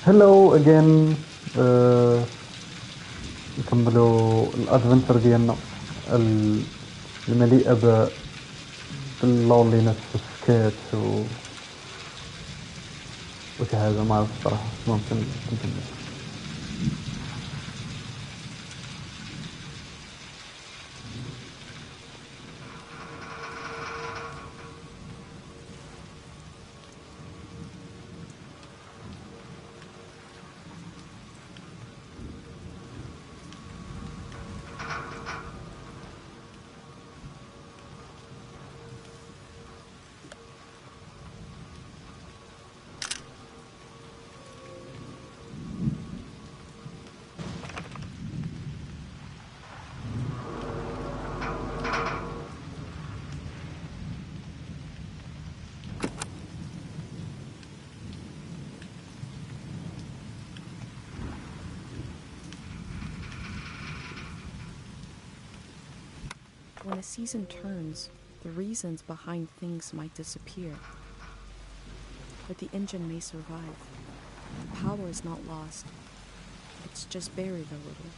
هلو اجين. نكملوا الادفنتشر ديالنا ال- المليئة باللونلينس والسكيت وشي حاجة ما أعرف الصراحة، بس ممكن نكمل. When a season turns, the reasons behind things might disappear. But the engine may survive. The power is not lost. It's just buried a little.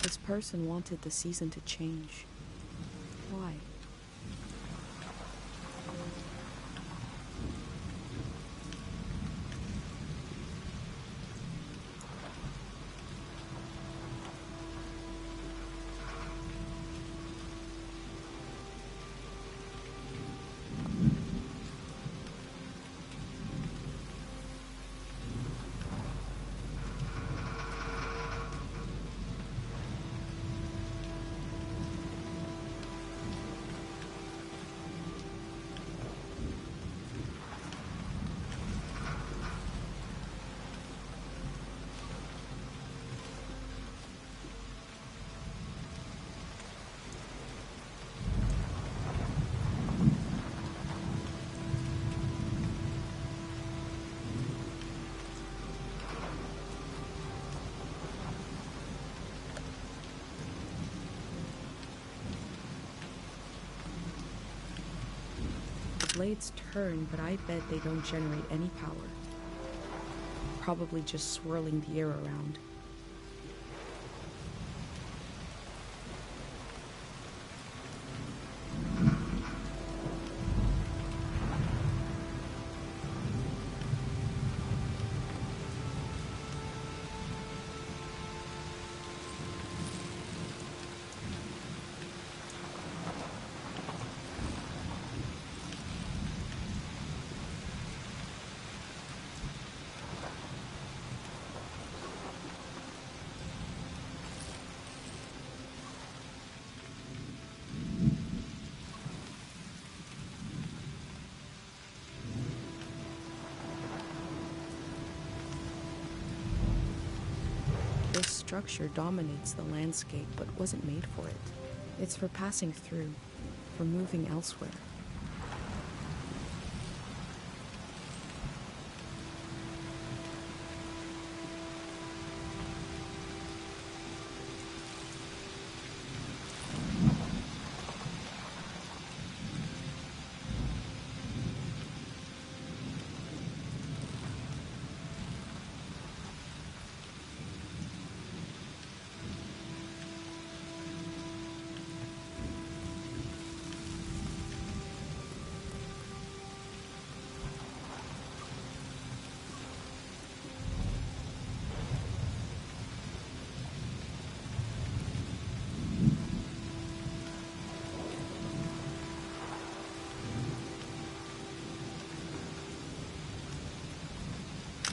This person wanted the season to change. Why? The blades turn, but I bet they don't generate any power. Probably just swirling the air around. This structure dominates the landscape, but wasn't made for it. It's for passing through, for moving elsewhere.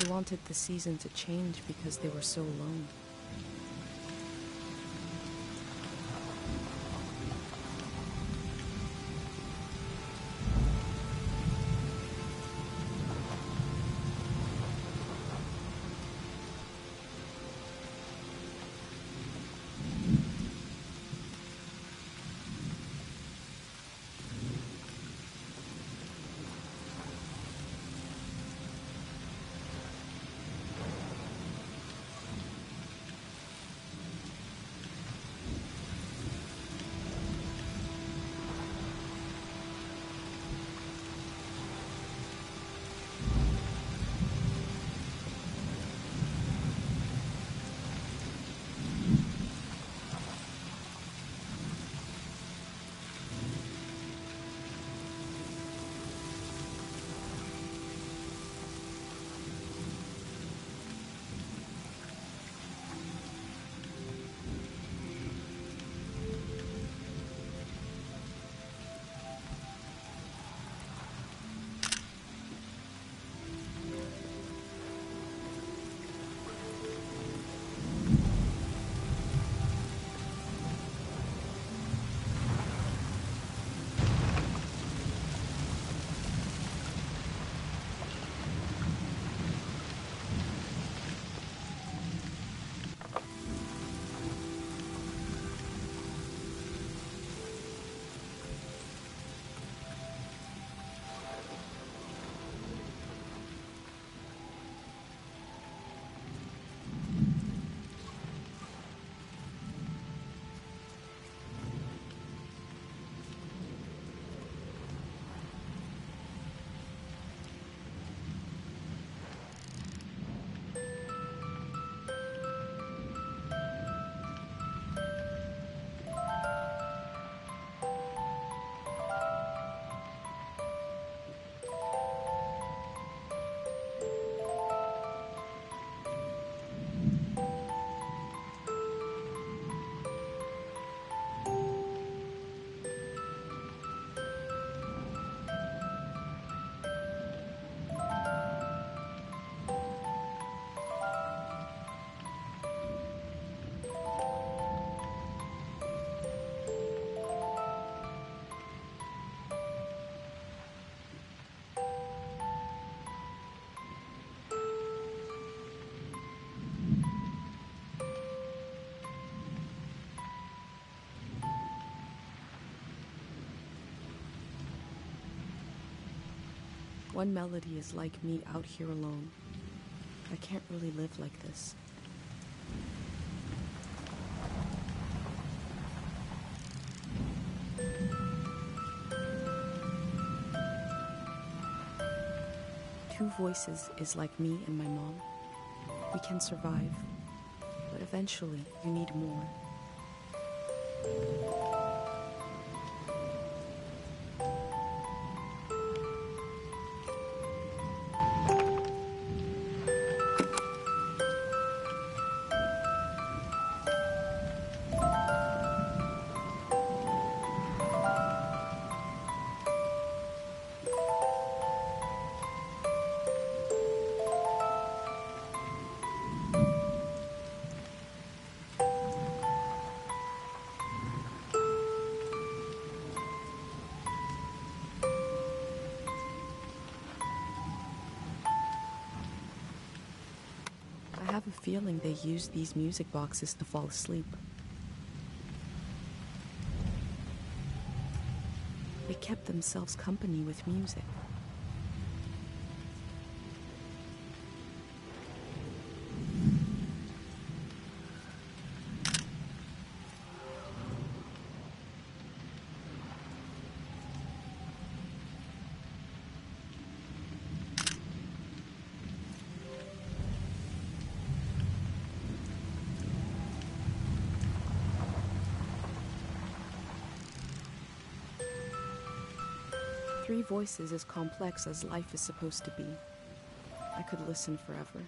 They wanted the season to change because they were so alone. One melody is like me out here alone. I can't really live like this. Two voices is like me and my mom. We can survive, but eventually you need more. I have a feeling they use these music boxes to fall asleep. They kept themselves company with music. Three voices as complex as life is supposed to be. I could listen forever.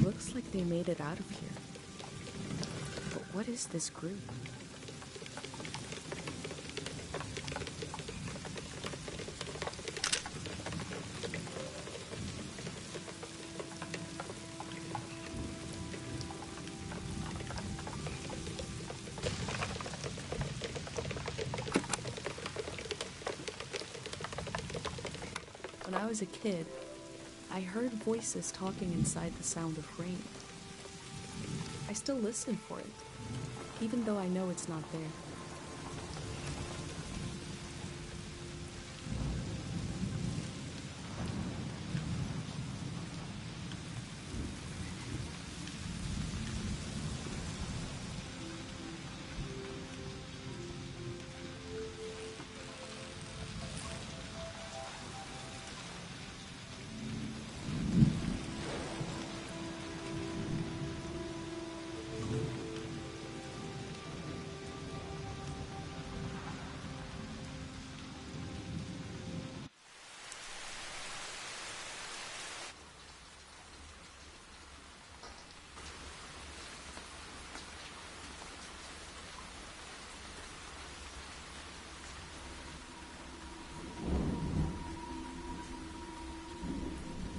Looks like they made it out of here. But what is this group? When I was a kid, I heard voices talking inside the sound of rain. I still listen for it, even though I know it's not there.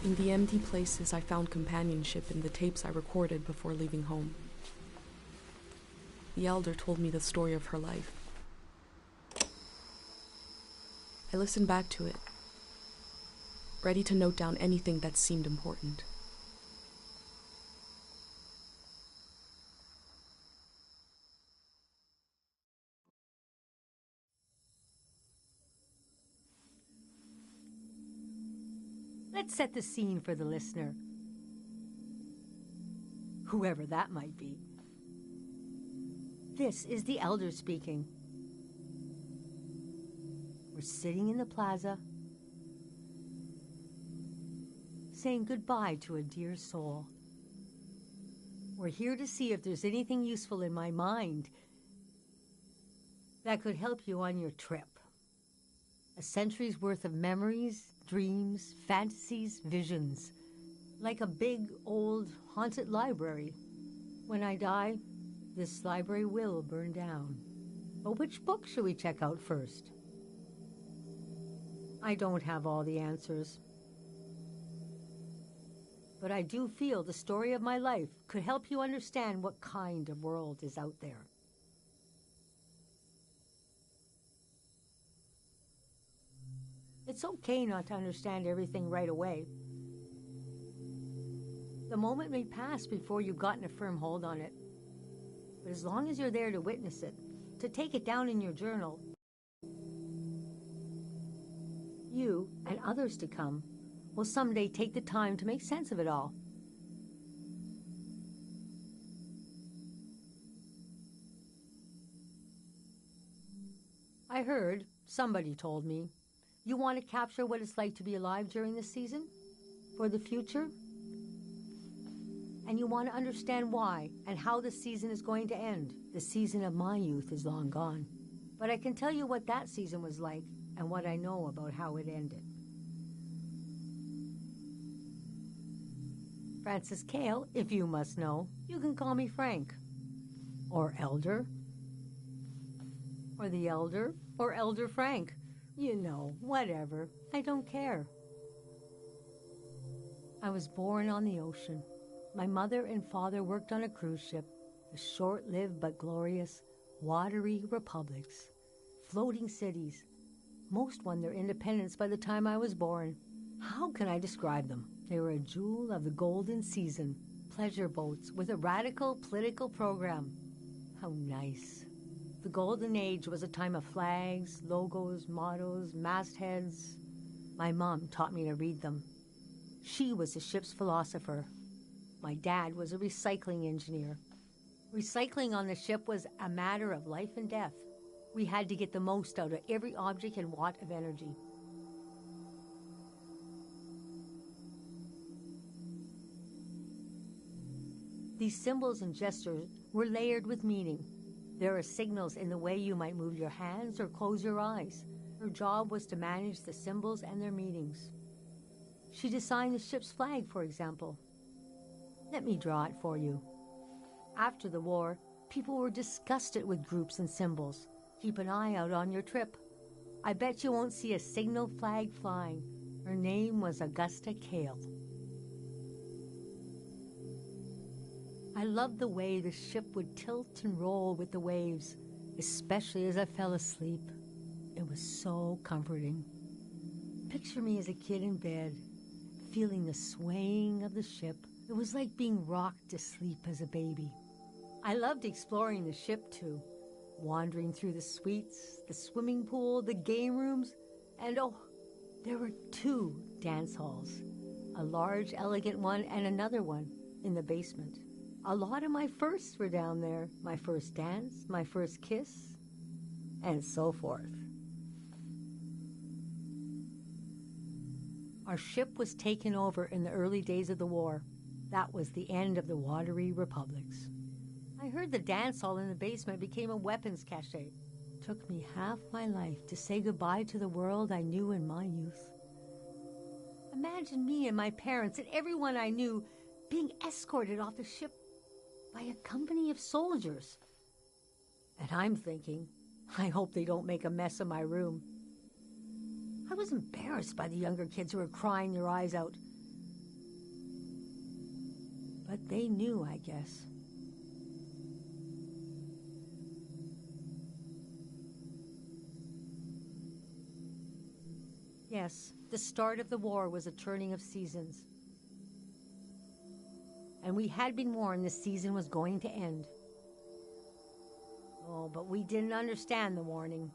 In the empty places, I found companionship in the tapes I recorded before leaving home. The elder told me the story of her life. I listened back to it, ready to note down anything that seemed important. Let's set the scene for the listener, whoever that might be. This is the elder speaking. We're sitting in the plaza, saying goodbye to a dear soul. We're here to see if there's anything useful in my mind that could help you on your trip. A century's worth of memories, dreams, fantasies, visions. Like a big, old, haunted library. When I die, this library will burn down. But which book should we check out first? I don't have all the answers. But I do feel the story of my life could help you understand what kind of world is out there. It's okay not to understand everything right away. The moment may pass before you've gotten a firm hold on it. But as long as you're there to witness it, to take it down in your journal, you and others to come will someday take the time to make sense of it all. I heard, somebody told me, you want to capture what it's like to be alive during this season? For the future? And you want to understand why and how the season is going to end. The season of my youth is long gone. But I can tell you what that season was like and what I know about how it ended. Francis Cale, if you must know, you can call me Frank. Or Elder. Or the Elder, or Elder Frank. You know, whatever. I don't care. I was born on the ocean. My mother and father worked on a cruise ship, the short-lived but glorious Watery Republics. Floating cities. Most won their independence by the time I was born. How can I describe them? They were a jewel of the golden season. Pleasure boats with a radical political program. How nice. The golden age was a time of flags, logos, mottos, mastheads. My mom taught me to read them. She was the ship's philosopher. My dad was a recycling engineer. Recycling on the ship was a matter of life and death. We had to get the most out of every object and watt of energy. These symbols and gestures were layered with meaning. There are signals in the way you might move your hands or close your eyes. Her job was to manage the symbols and their meanings. She designed the ship's flag, for example. Let me draw it for you. After the war, people were disgusted with groups and symbols. Keep an eye out on your trip. I bet you won't see a signal flag flying. Her name was Augusta Cale. I loved the way the ship would tilt and roll with the waves, especially as I fell asleep. It was so comforting. Picture me as a kid in bed, feeling the swaying of the ship. It was like being rocked to sleep as a baby. I loved exploring the ship too, wandering through the suites, the swimming pool, the game rooms, and oh, there were 2 dance halls, a large, elegant one and another one in the basement. A lot of my firsts were down there. My first dance, my first kiss, and so forth. Our ship was taken over in the early days of the war. That was the end of the Watery Republics. I heard the dance hall in the basement became a weapons cache. Took me half my life to say goodbye to the world I knew in my youth. Imagine me and my parents and everyone I knew being escorted off the ship by a company of soldiers. And I'm thinking, I hope they don't make a mess of my room. I was embarrassed by the younger kids who were crying their eyes out. But they knew, I guess. Yes, the start of the war was a turning of seasons. And we had been warned the season was going to end. Oh, but we didn't understand the warning.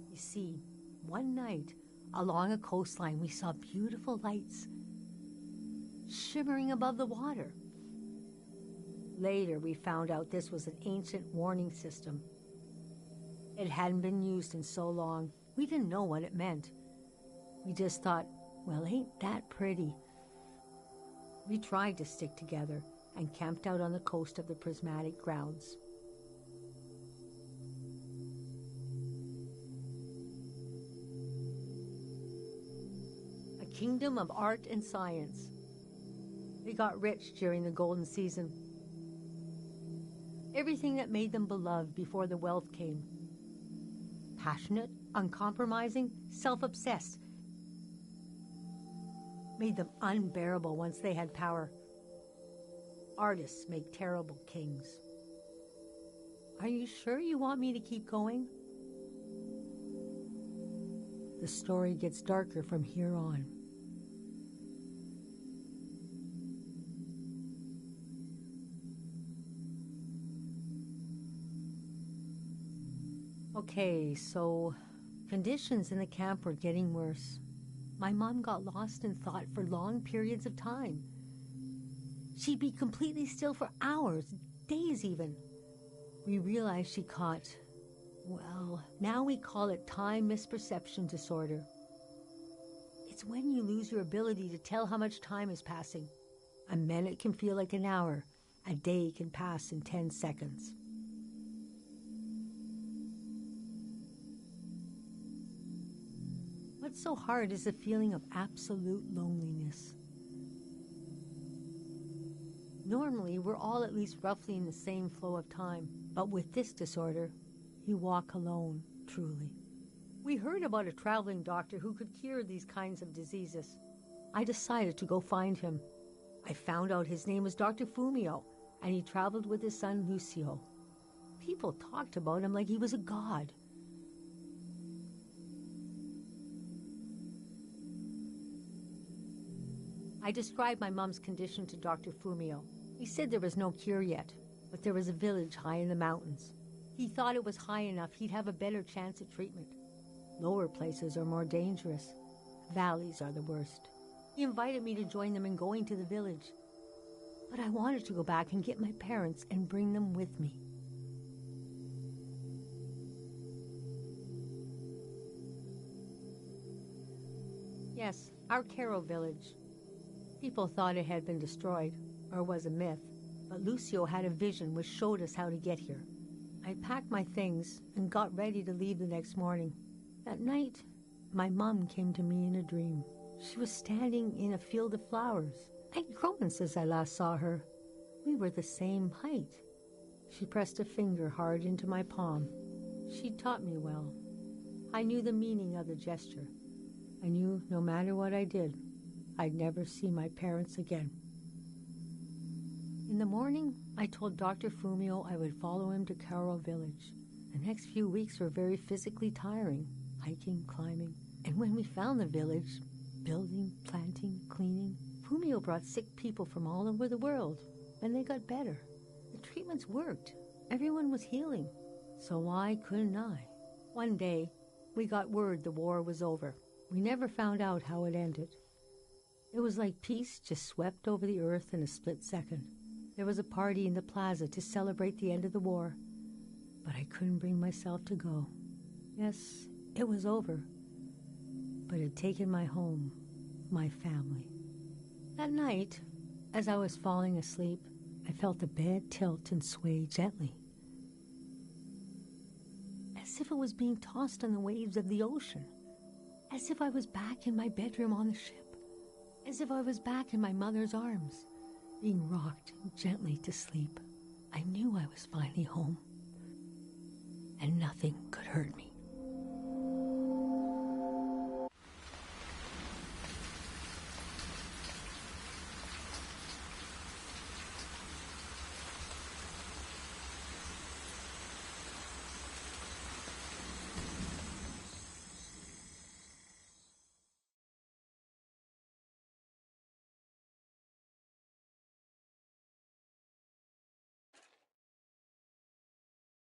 You see, one night, along a coastline, we saw beautiful lights shimmering above the water. Later, we found out this was an ancient warning system. It hadn't been used in so long, we didn't know what it meant. We just thought, well, ain't that pretty? We tried to stick together and camped out on the coast of the prismatic grounds. A kingdom of art and science. They got rich during the golden season. Everything that made them beloved before the wealth came. Passionate, uncompromising, self-obsessed. Made them unbearable once they had power. Artists make terrible kings. Are you sure you want me to keep going? The story gets darker from here on. Okay, so conditions in the camp were getting worse. My mom got lost in thought for long periods of time. She'd be completely still for hours, days even. We realized she caught, well, now we call it time misperception disorder. It's when you lose your ability to tell how much time is passing. A minute can feel like an hour. A day can pass in 10 seconds. What's so hard is the feeling of absolute loneliness. Normally, we're all at least roughly in the same flow of time, but with this disorder, you walk alone, truly. We heard about a traveling doctor who could cure these kinds of diseases. I decided to go find him. I found out his name was Dr. Fumio, and he traveled with his son Lucio. People talked about him like he was a god. I described my mom's condition to Dr. Fumio. He said there was no cure yet, but there was a village high in the mountains. He thought it was high enough he'd have a better chance at treatment. Lower places are more dangerous. Valleys are the worst. He invited me to join them in going to the village. But I wanted to go back and get my parents and bring them with me. Yes, our Caro village. People thought it had been destroyed, or was a myth, but Lucio had a vision which showed us how to get here. I packed my things and got ready to leave the next morning. That night, my mom came to me in a dream. She was standing in a field of flowers. I'd grown since I last saw her. We were the same height. She pressed a finger hard into my palm. She taught me well. I knew the meaning of the gesture. I knew no matter what I did, I'd never see my parents again. In the morning, I told Dr. Fumio I would follow him to Caro village. The next few weeks were very physically tiring, hiking, climbing. And when we found the village, building, planting, cleaning, Fumio brought sick people from all over the world, and they got better. The treatments worked. Everyone was healing. So why couldn't I? One day, we got word the war was over. We never found out how it ended. It was like peace just swept over the earth in a split second. There was a party in the plaza to celebrate the end of the war, but I couldn't bring myself to go. Yes, it was over, but it had taken my home, my family. That night, as I was falling asleep, I felt the bed tilt and sway gently, as if it was being tossed on the waves of the ocean, as if I was back in my bedroom on the ship. As if I was back in my mother's arms, being rocked gently to sleep. I knew I was finally home, and nothing could hurt me.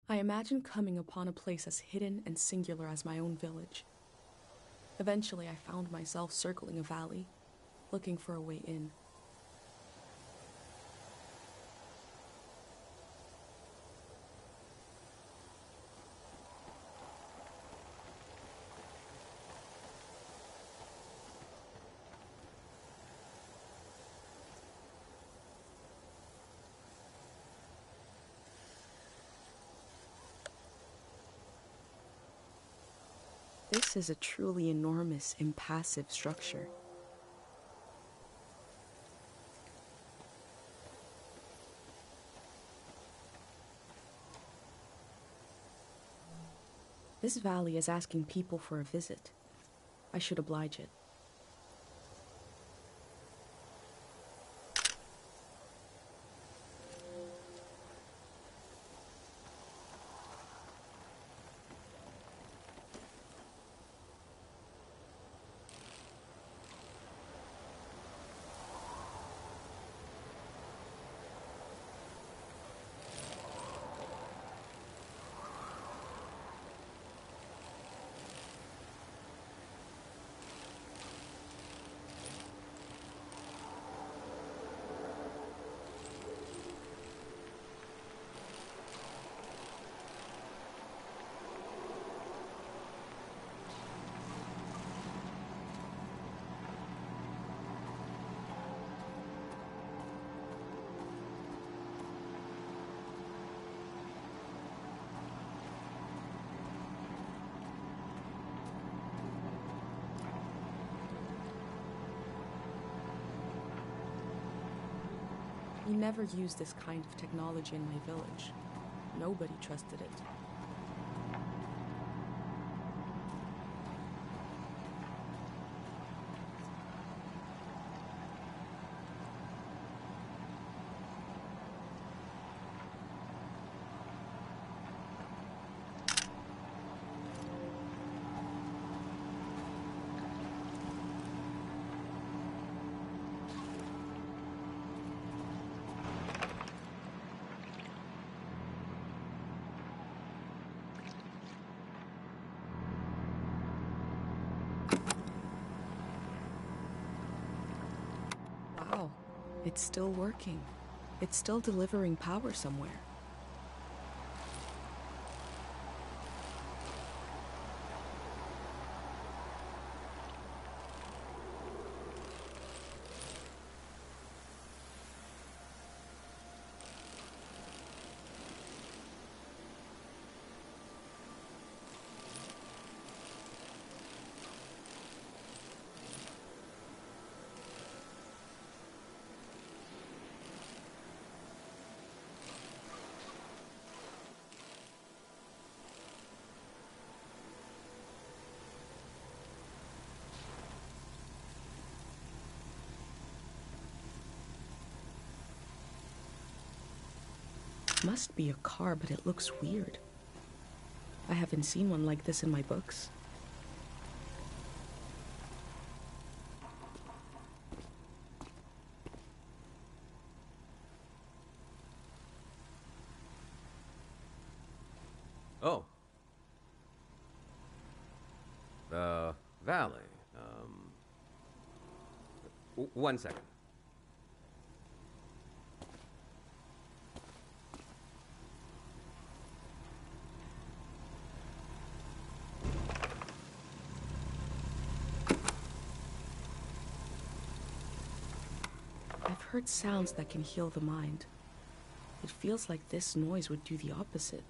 I imagined coming upon a place as hidden and singular as my own village. Eventually, I found myself circling a valley, looking for a way in. This is a truly enormous, impassive structure. This valley is asking people for a visit. I should oblige it. We never used this kind of technology in my village. Nobody trusted it. Wow, it's still working. It's still delivering power somewhere. Must be a car, but it looks weird. I haven't seen one like this in my books. Oh. The valley. One second. I've heard sounds that can heal the mind. It feels like this noise would do the opposite.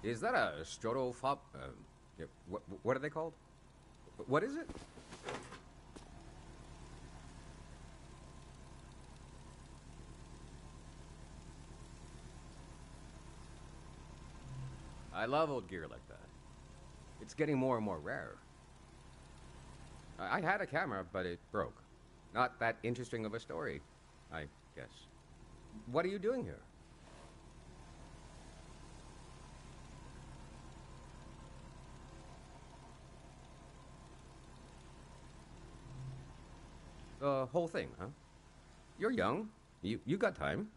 Is that a strotophop? What are they called? What is it? I love old gear like that. It's getting more and more rare. I had a camera, but it broke. Not that interesting of a story, I guess. What are you doing here? The whole thing, huh? You're young. You got time.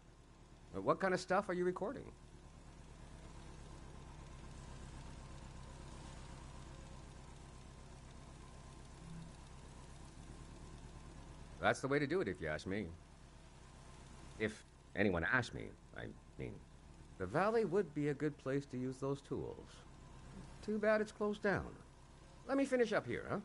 What kind of stuff are you recording? That's the way to do it, if you ask me. If anyone asked me, I mean. The valley would be a good place to use those tools. Too bad it's closed down. Let me finish up here, huh?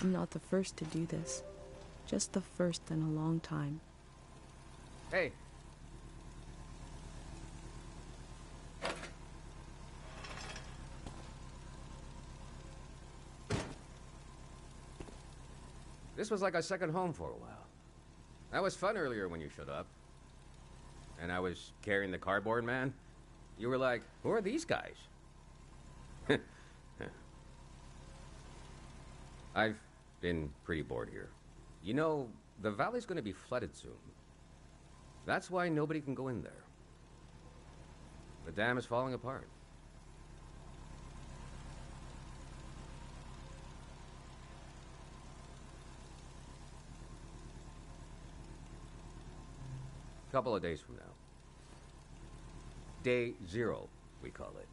I'm not the first to do this. Just the first in a long time. Hey. This was like a second home for a while. That was fun earlier when you showed up. And I was carrying the cardboard man. You were like, who are these guys? I've been pretty bored here. You know, the valley's gonna be flooded soon. That's why nobody can go in there. The dam is falling apart. Couple of days from now. Day 0, we call it.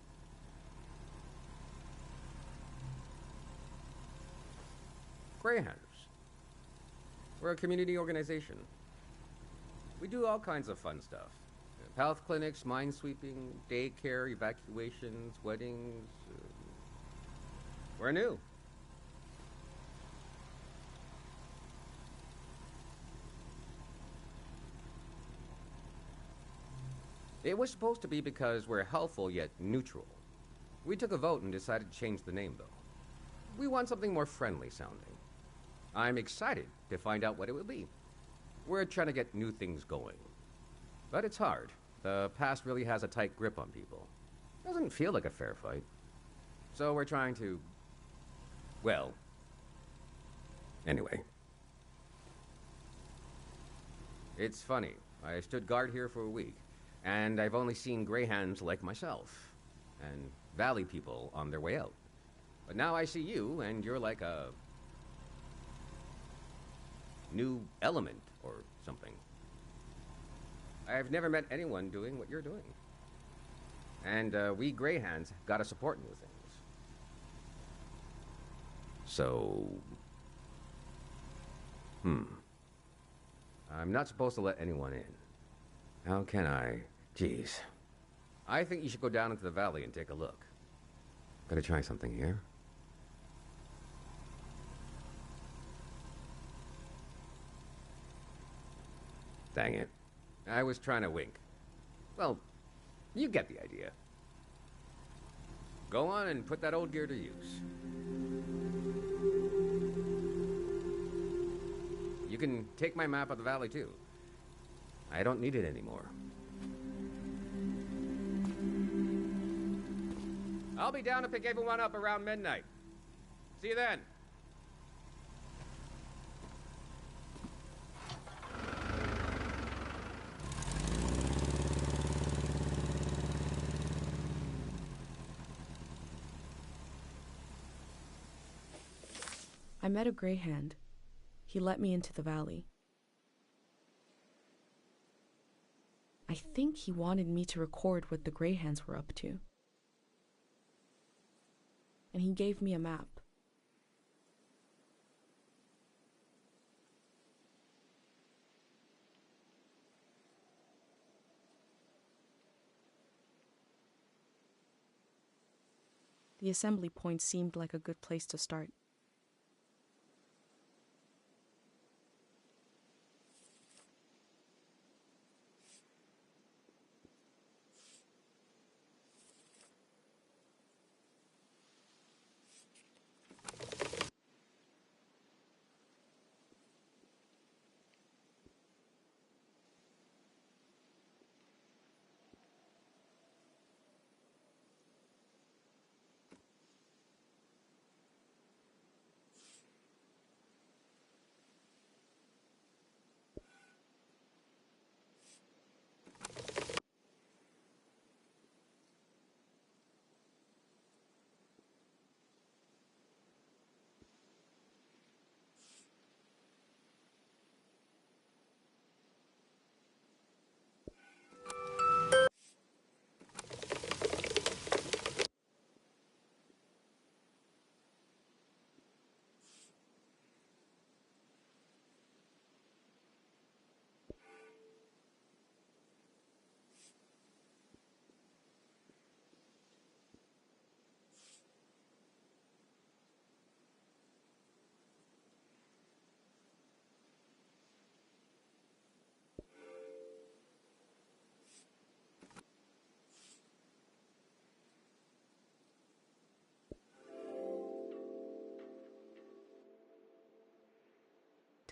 Greyhounders. We're a community organization. We do all kinds of fun stuff. Health clinics, mine sweeping, daycare, evacuations, weddings. We're new. It was supposed to be because we're helpful yet neutral. We took a vote and decided to change the name, though. We want something more friendly sounding. I'm excited to find out what it will be. We're trying to get new things going. But it's hard. The past really has a tight grip on people. Doesn't feel like a fair fight. So we're trying to... well... anyway. It's funny. I stood guard here for a week, and I've only seen greyhounds like myself, and valley people on their way out. But now I see you, and you're like a... new element or something. I've never met anyone doing what you're doing. And we greyhounds gotta support new things. So... I'm not supposed to let anyone in. How can I? Jeez. I think you should go down into the valley and take a look. Gotta try something here. Dang it. I was trying to wink. Well, you get the idea. Go on and put that old gear to use. You can take my map of the valley, too. I don't need it anymore. I'll be down to pick everyone up around midnight. See you then. I met a greyhound. He let me into the valley. I think he wanted me to record what the greyhounds were up to. And he gave me a map. The assembly point seemed like a good place to start.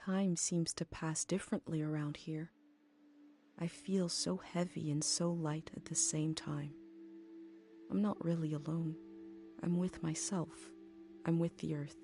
Time seems to pass differently around here. I feel so heavy and so light at the same time. I'm not really alone. I'm with myself. I'm with the earth.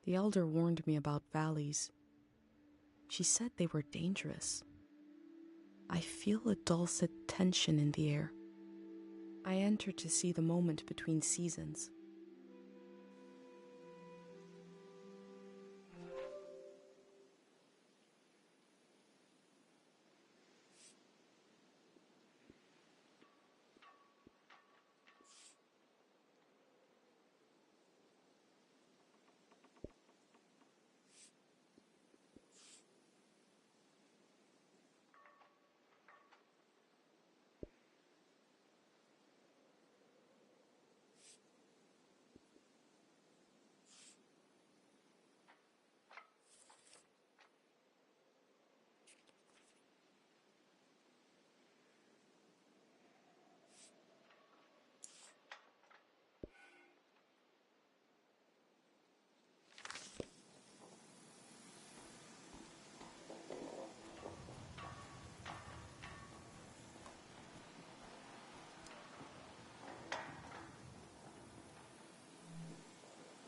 The elder warned me about valleys. She said they were dangerous. I feel a dulcet tension in the air. I enter to see the moment between seasons.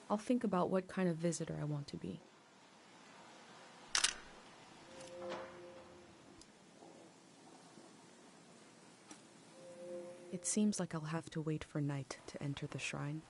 I'll think about what kind of visitor I want to be. It seems like I'll have to wait for night to enter the shrine.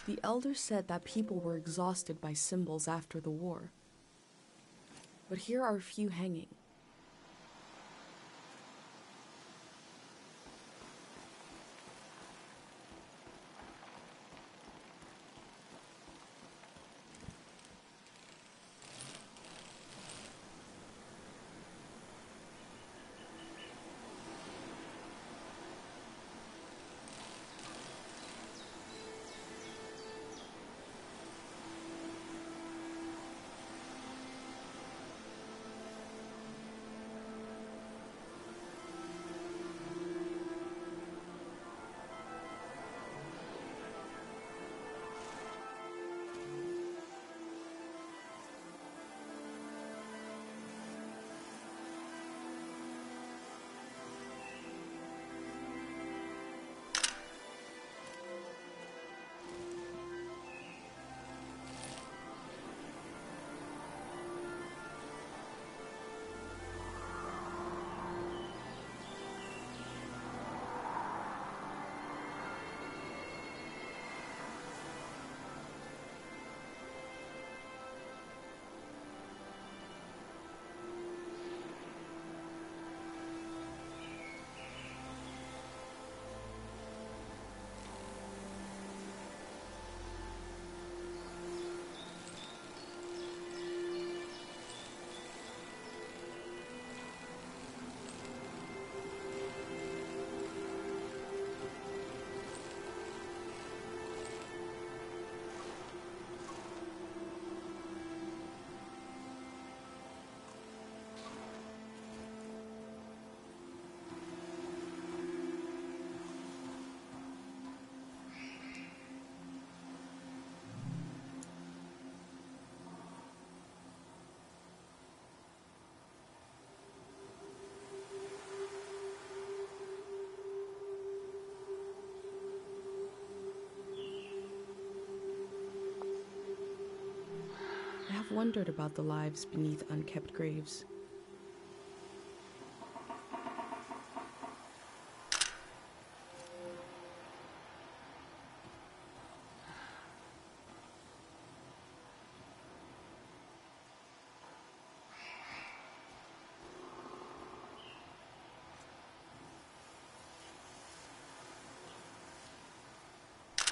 The elder said that people were exhausted by symbols after the war. But here are a few hanging. I've wondered about the lives beneath unkept graves.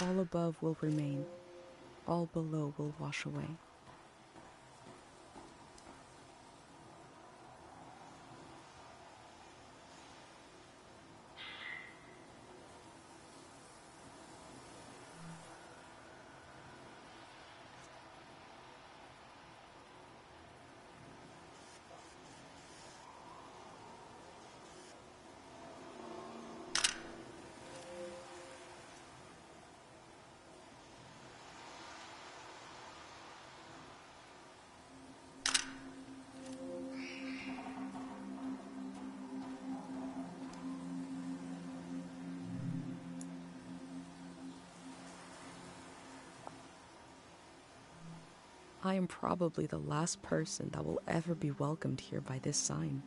All above will remain, all below will wash away. I am probably the last person that will ever be welcomed here by this sign.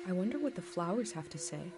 I wonder what the flowers have to say.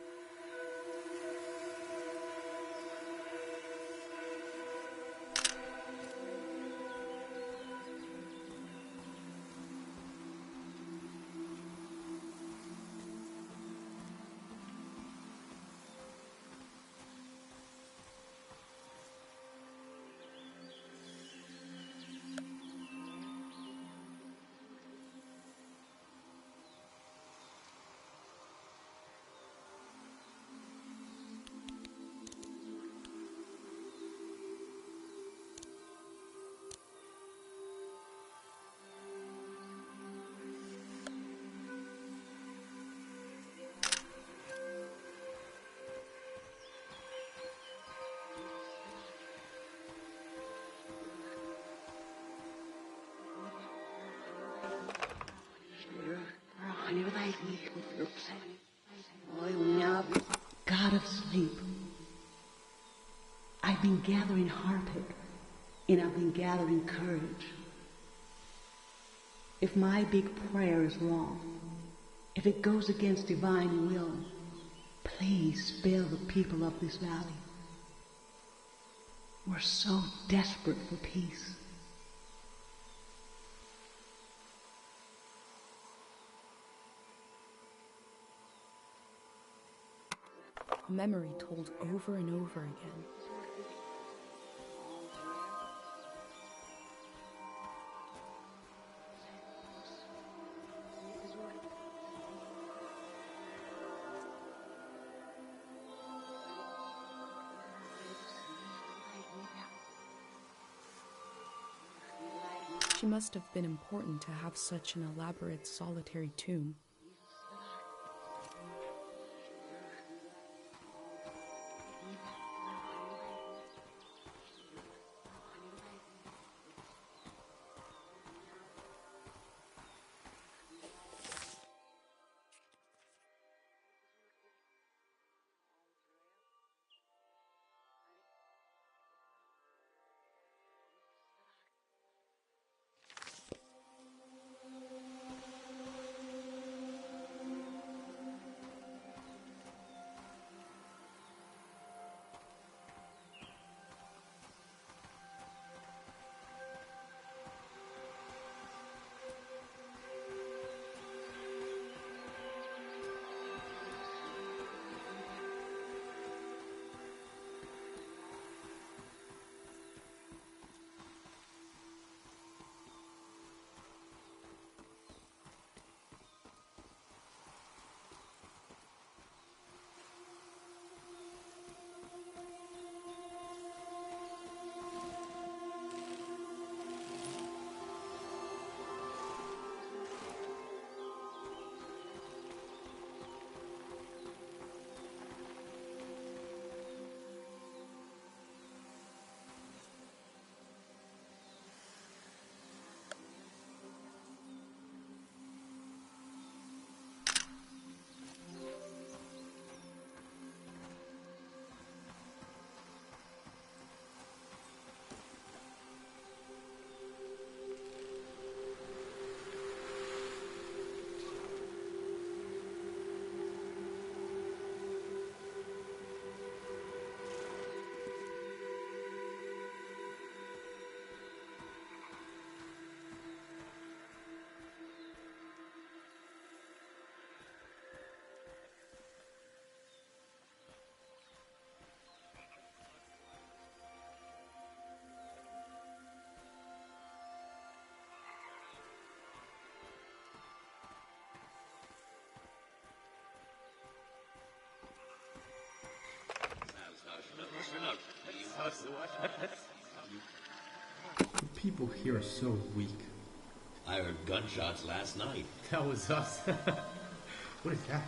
God of sleep, I've been gathering heartache and I've been gathering courage. If my big prayer is wrong, if it goes against divine will, please spare the people of this valley. We're so desperate for peace. A memory told over and over again. She must have been important to have such an elaborate solitary tomb. The people here are so weak. I heard gunshots last night. That was us. What is that?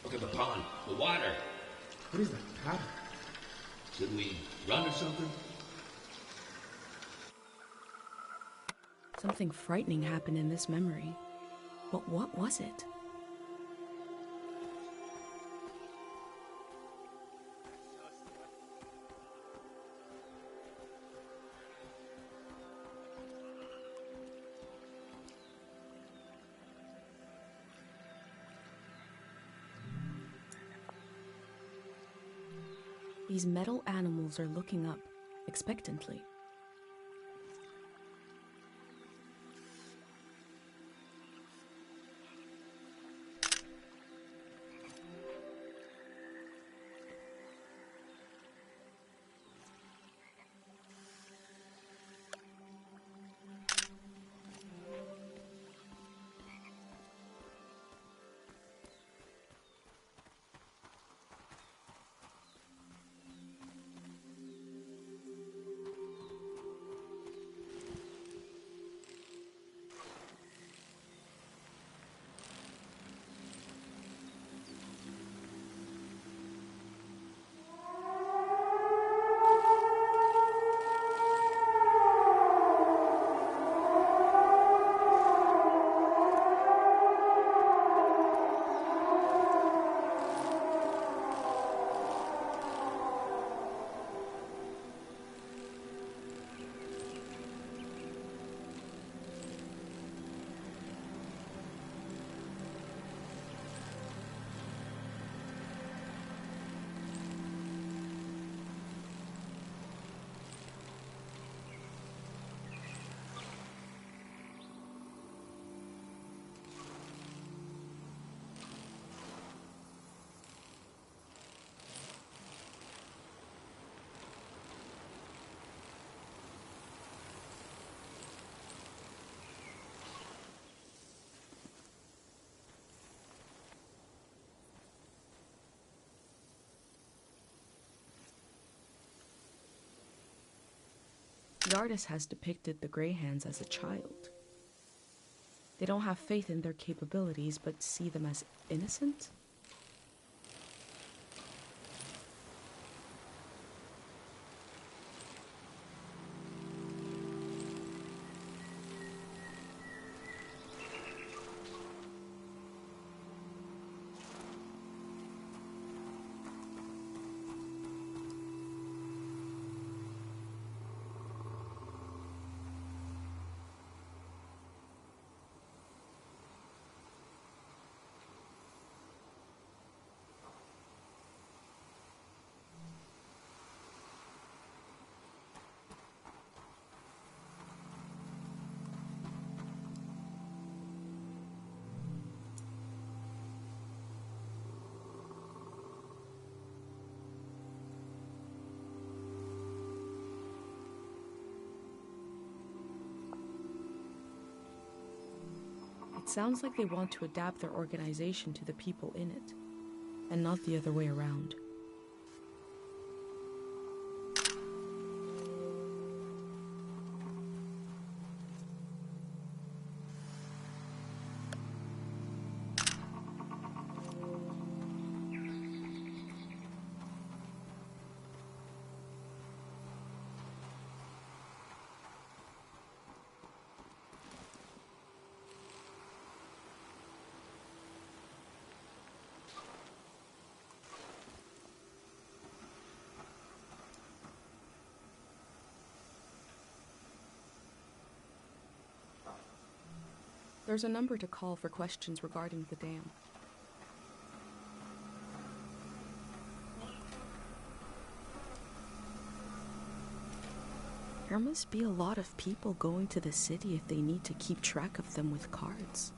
Look at the pond, the water. What is that pattern? Shouldn't we run or something? Something frightening happened in this memory. But what was it? These metal animals are looking up, expectantly. The artist has depicted the Greyhands as a child. They don't have faith in their capabilities, but see them as innocent? It sounds like they want to adapt their organization to the people in it, and not the other way around. There's a number to call for questions regarding the dam. There must be a lot of people going to the city if they need to keep track of them with cards.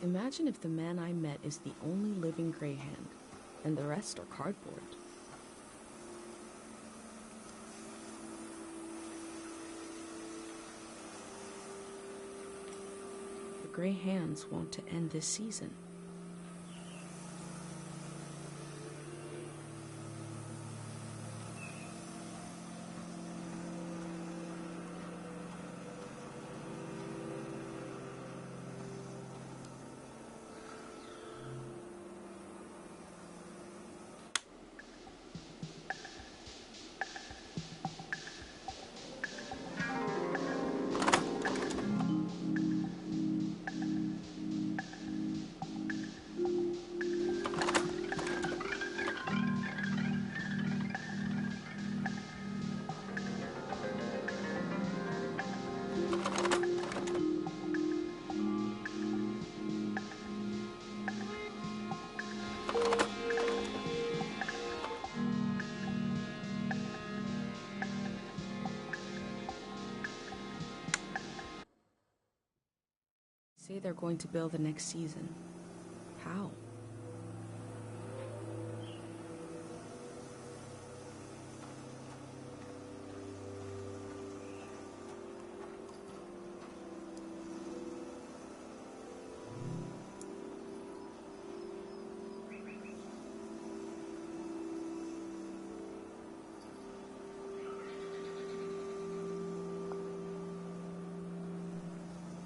Imagine if the man I met is the only living Greyhand, and the rest are cardboard. The Greyhands want to end this season. Say they're going to build the next season. How?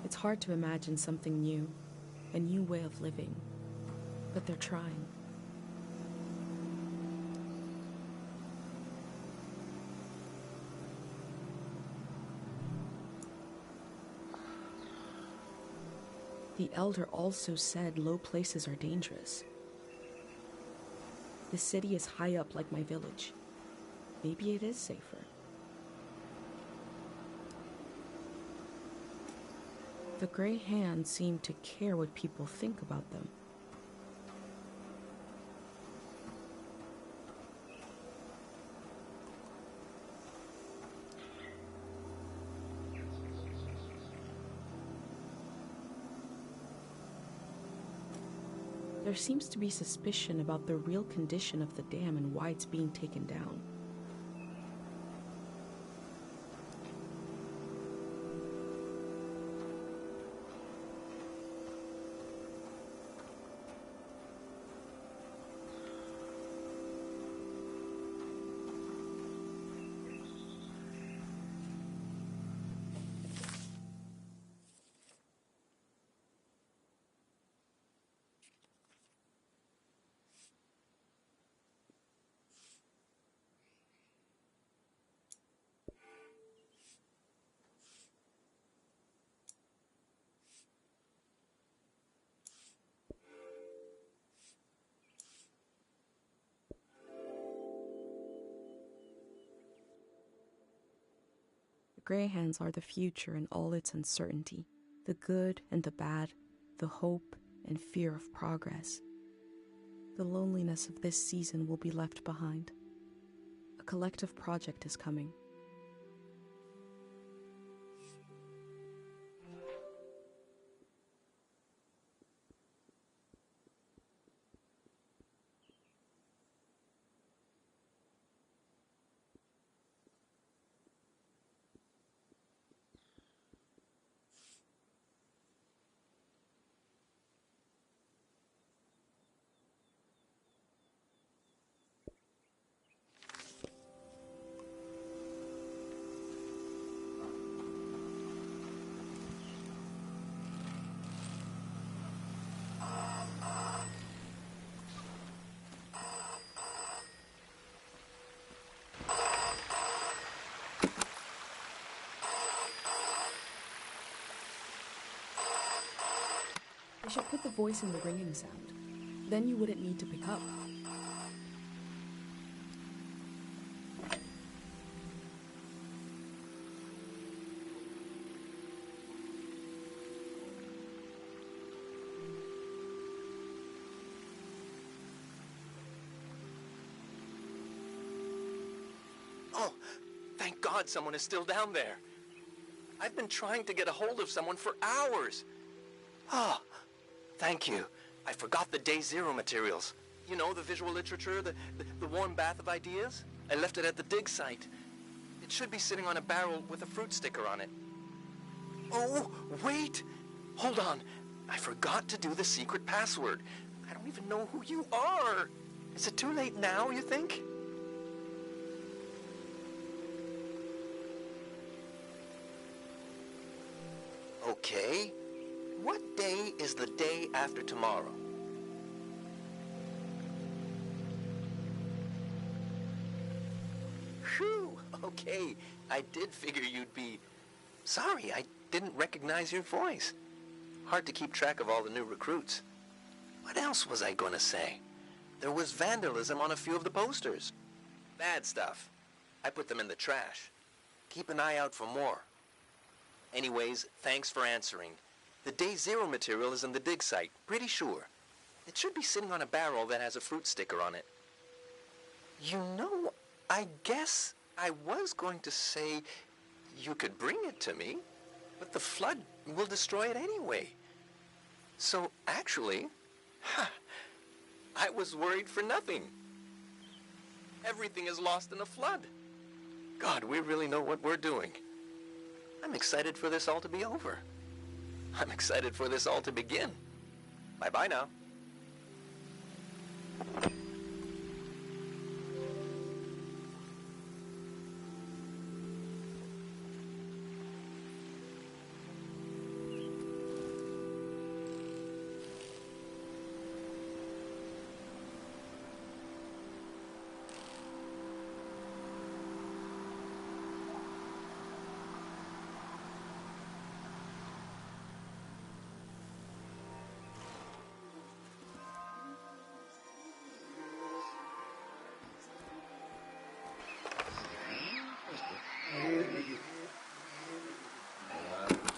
It's hard to imagine something new, a new way of living, but they're trying. The elder also said low places are dangerous. The city is high up like my village. Maybe it is safer. The Greyhands seem to care what people think about them. There seems to be suspicion about the real condition of the dam and why it's being taken down. Greyhands are the future in all its uncertainty, the good and the bad, the hope and fear of progress. The loneliness of this season will be left behind. A collective project is coming. I should put the voice in the ringing sound. Then you wouldn't need to pick up. Oh, thank God someone is still down there. I've been trying to get a hold of someone for hours. Ah, thank you. I forgot the Day Zero materials. You know, the visual literature, the warm bath of ideas? I left it at the dig site. It should be sitting on a barrel with a fruit sticker on it. Oh, wait! Hold on. I forgot to do the secret password. I don't even know who you are. Is it too late now, you think? Okay. What day is the day after tomorrow? Phew, okay. I did figure you'd be... Sorry, I didn't recognize your voice. Hard to keep track of all the new recruits. What else was I going to say? There was vandalism on a few of the posters. Bad stuff. I put them in the trash. Keep an eye out for more. Anyways, thanks for answering. The Day Zero material is in the dig site, pretty sure. It should be sitting on a barrel that has a fruit sticker on it. You know, I guess I was going to say you could bring it to me, but the flood will destroy it anyway. So actually, I was worried for nothing. Everything is lost in a flood. God, we really know what we're doing. I'm excited for this all to be over. I'm excited for this all to begin. Bye-bye now.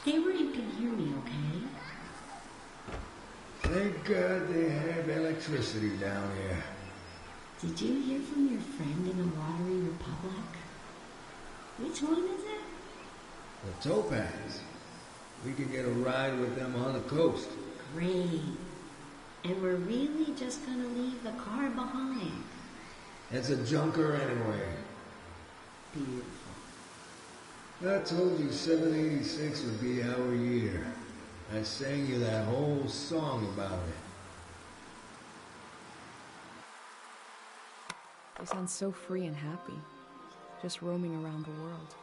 Stay where you can hear me, okay? Thank God they have electricity down here. Did you hear from your friend in the Watery Republic? Which one is it? The Topaz. We could get a ride with them on the coast. Great. And we're really just gonna leave the car behind. It's a junker anyway. Beautiful. I told you 786 would be our year. I sang you that whole song about it. They sound so free and happy, just roaming around the world.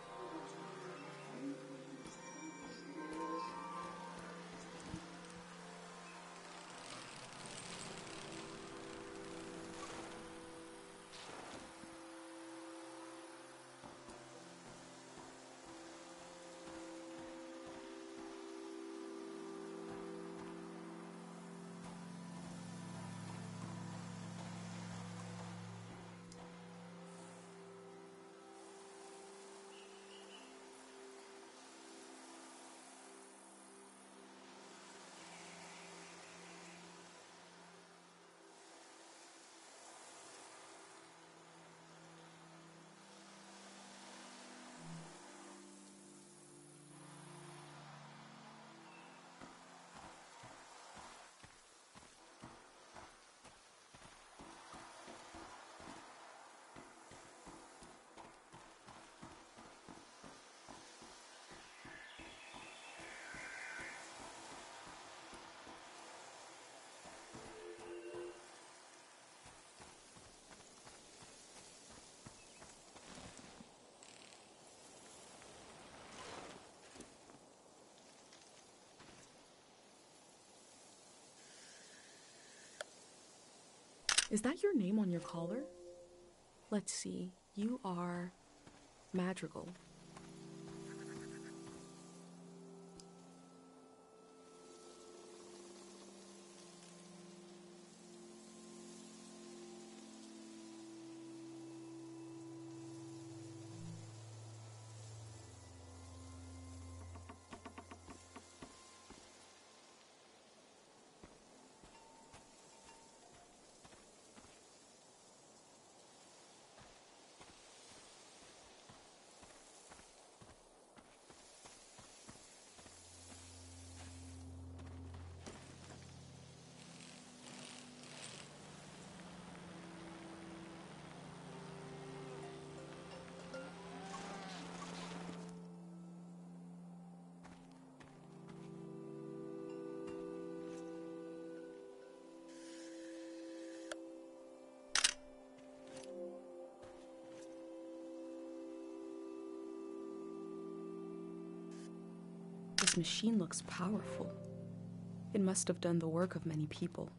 Is that your name on your collar? Let's see. You are Madrigal. This machine looks powerful. It must have done the work of many people.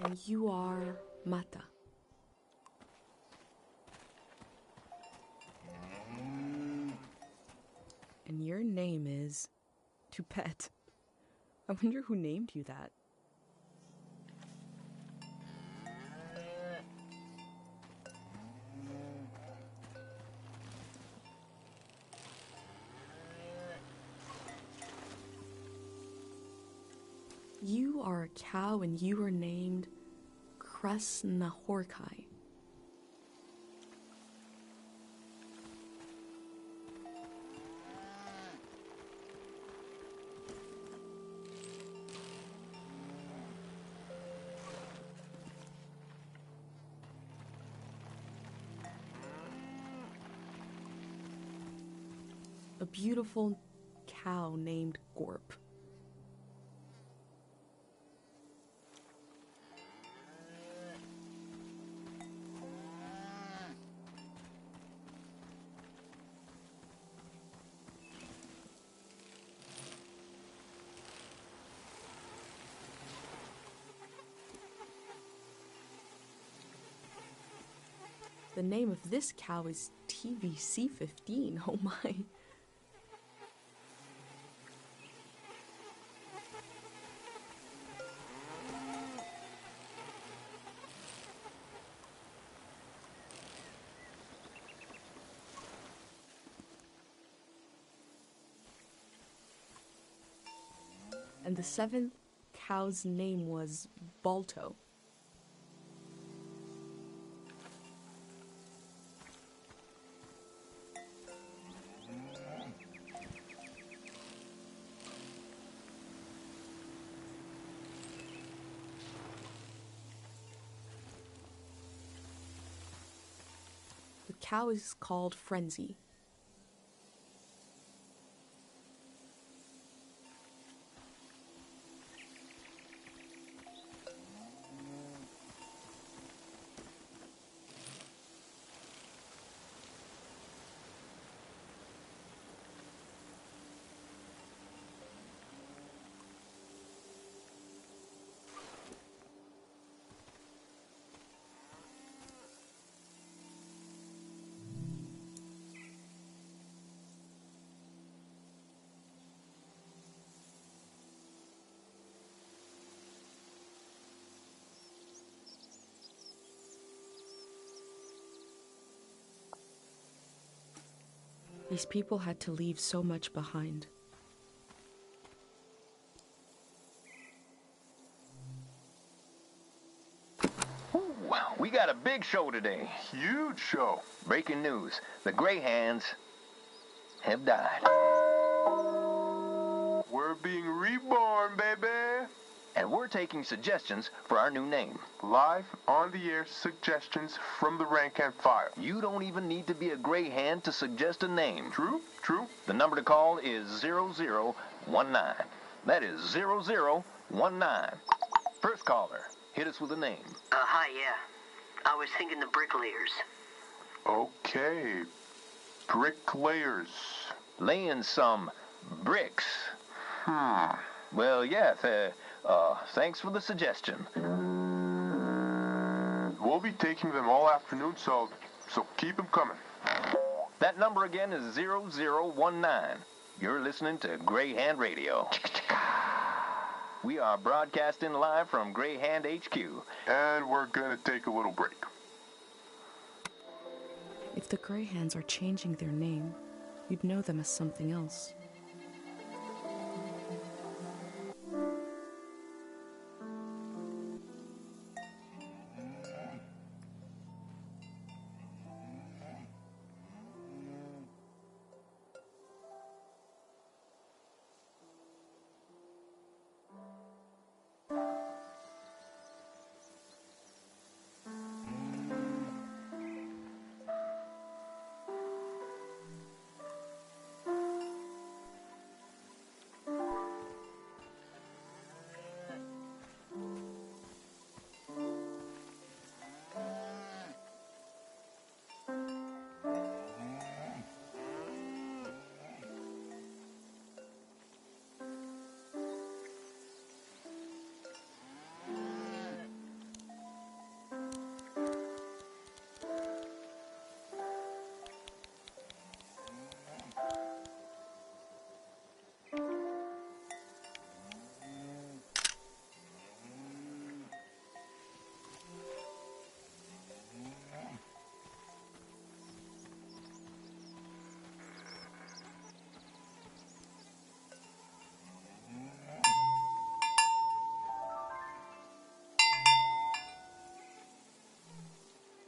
And you are Mata. And your name is Tupet. I wonder who named you that. You are a cow and you are named Krasnahorkai. A beautiful cow named Gorp. The name of this cow is TVC-15. Oh my. And the seventh cow's name was Balto. The cow is called Frenzy. These people had to leave so much behind. Wow, we got a big show today. Huge show. Breaking news. The Greyhands have died. We're being reborn, baby. and we're taking suggestions for our new name. Live on the air suggestions from the rank and file. You don't even need to be a gray hand to suggest a name. True, true. The number to call is 0019. That is 0019. First caller, hit us with a name. Hi, yeah. I was thinking the bricklayers. Okay. Bricklayers. Laying some bricks. Well, yeah, thanks for the suggestion. We'll be taking them all afternoon, so keep them coming. That number again is 0019. You're listening to Greyhand Radio. We are broadcasting live from Greyhand HQ. And we're going to take a little break. If the Greyhands are changing their name, you'd know them as something else.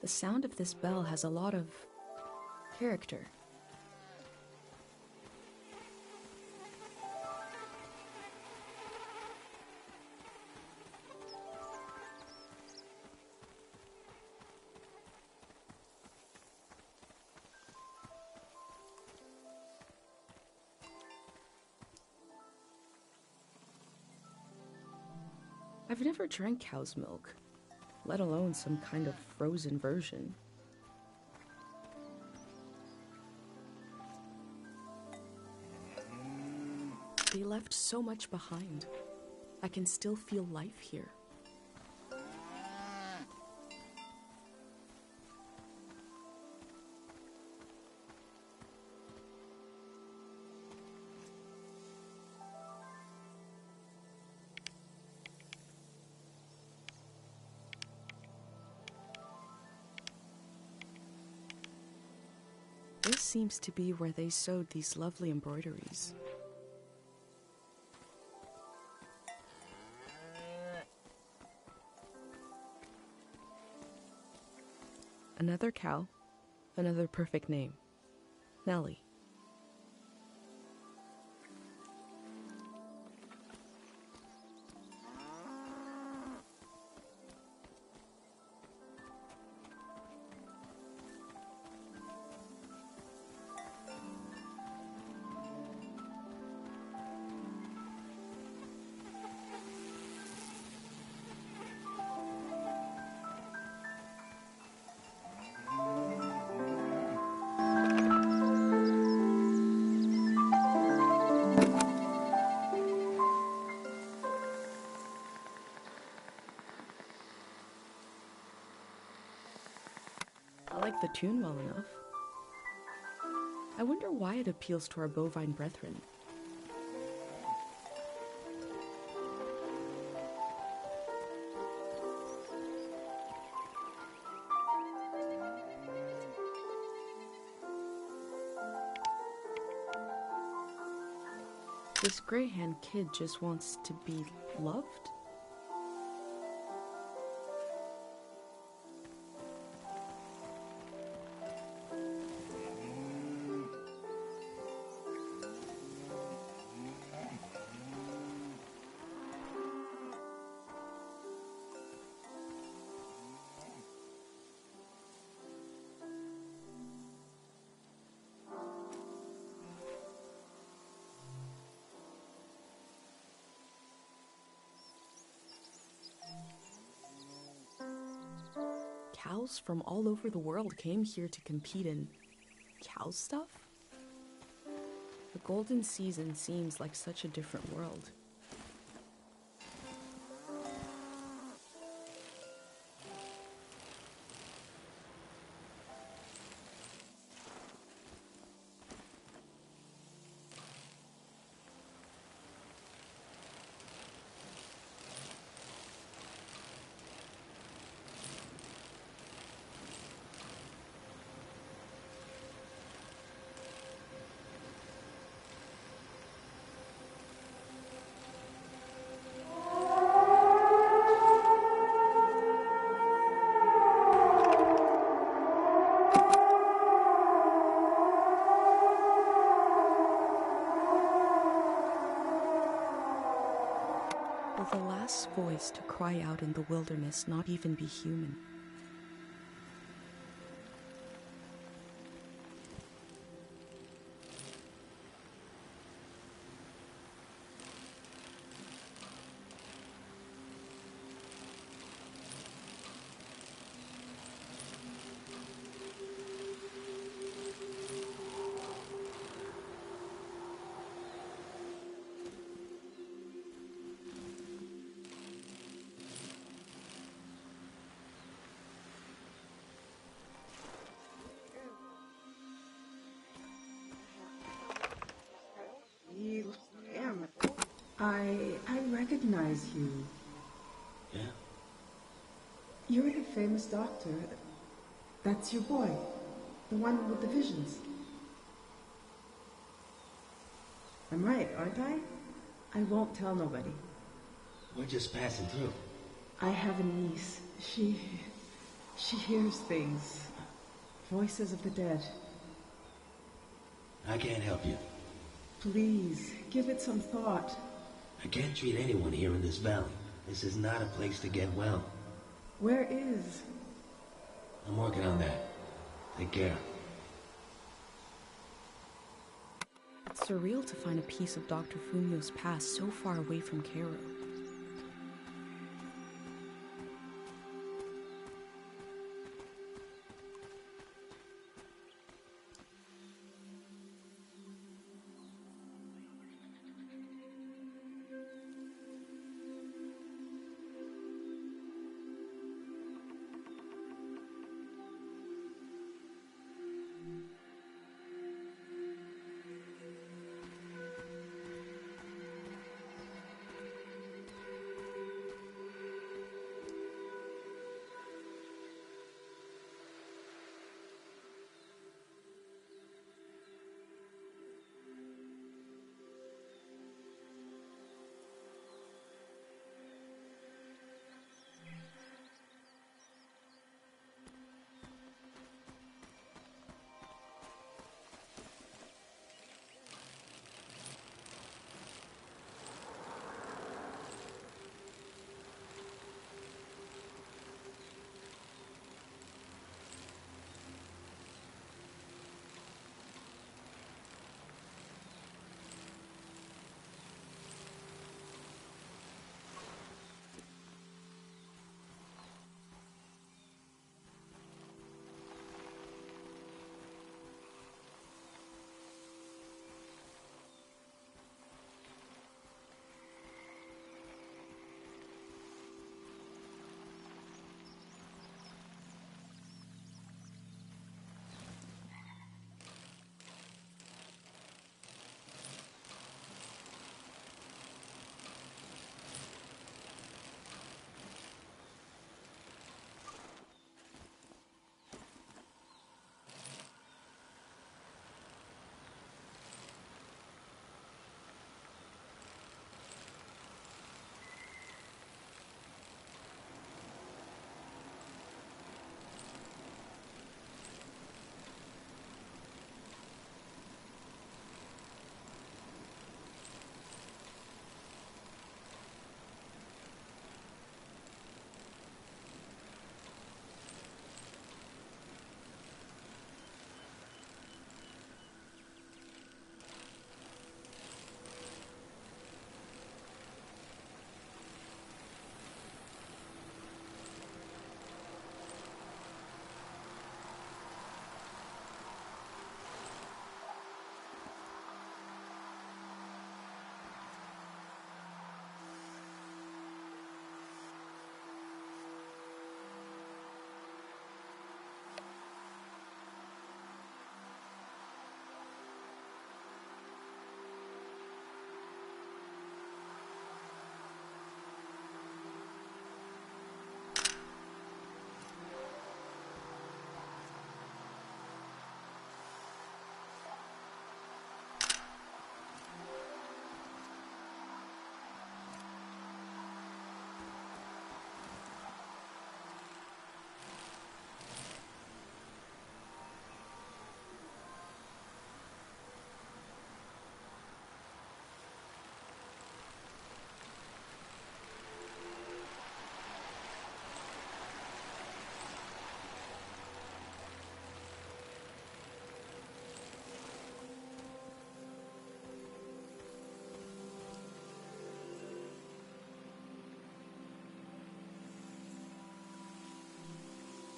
The sound of this bell has a lot of character. I've never drank cow's milk, let alone some kind of frozen version. They left so much behind. I can still feel life here. This seems to be where they sewed these lovely embroideries. Another cow, another perfect name. Nellie. I like the tune well enough. I wonder why it appeals to our bovine brethren. This Greyhand kid just wants to be loved? cows from all over the world came here to compete in cow stuff? The golden season seems like such a different world. Will the last voice to cry out in the wilderness not even be human? I recognize you. Yeah? You're the famous doctor. That's your boy. The one with the visions. I'm right, aren't I? I won't tell nobody. We're just passing through. I have a niece. She hears things. Voices of the dead. I can't help you. Please, give it some thought. I can't treat anyone here in this valley. This is not a place to get well. Where is? I'm working on that. Take care. It's surreal to find a piece of Dr. Fumio's past so far away from Cairo.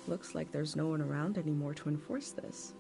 Looks like there's no one around anymore to enforce this.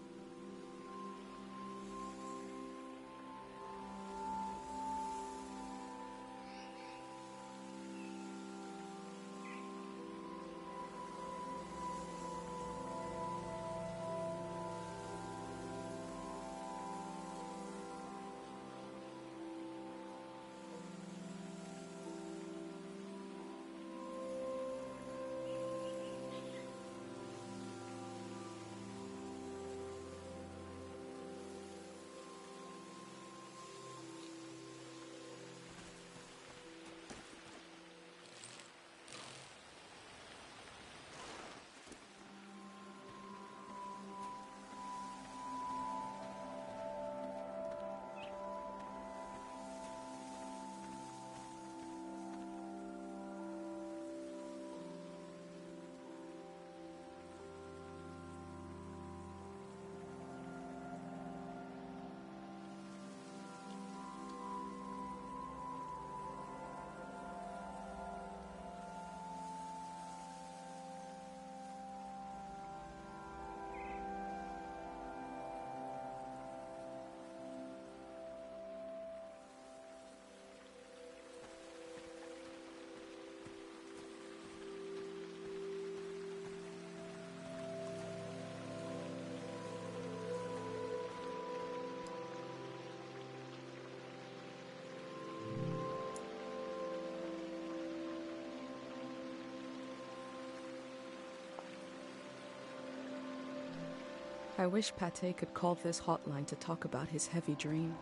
I wish Pate could call this hotline to talk about his heavy dream.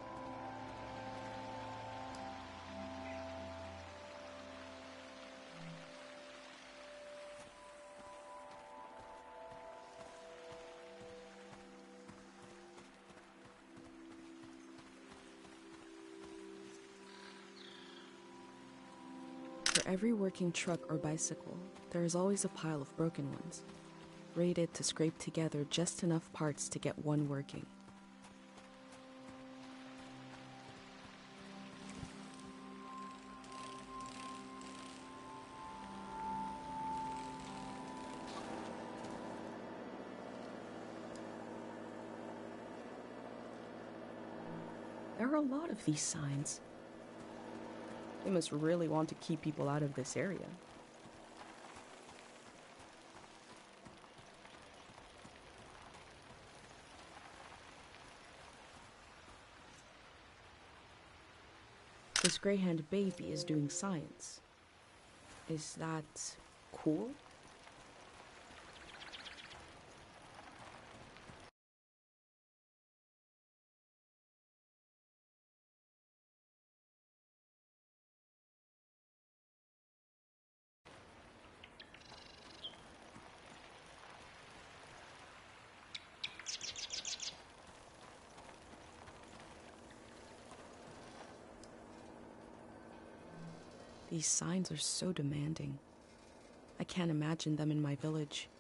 For every working truck or bicycle, there is always a pile of broken ones, rated to scrape together just enough parts to get one working. There are a lot of these signs. They must really want to keep people out of this area. This Greyhound baby is doing science. Is that cool? These signs are so demanding. I can't imagine them in my village.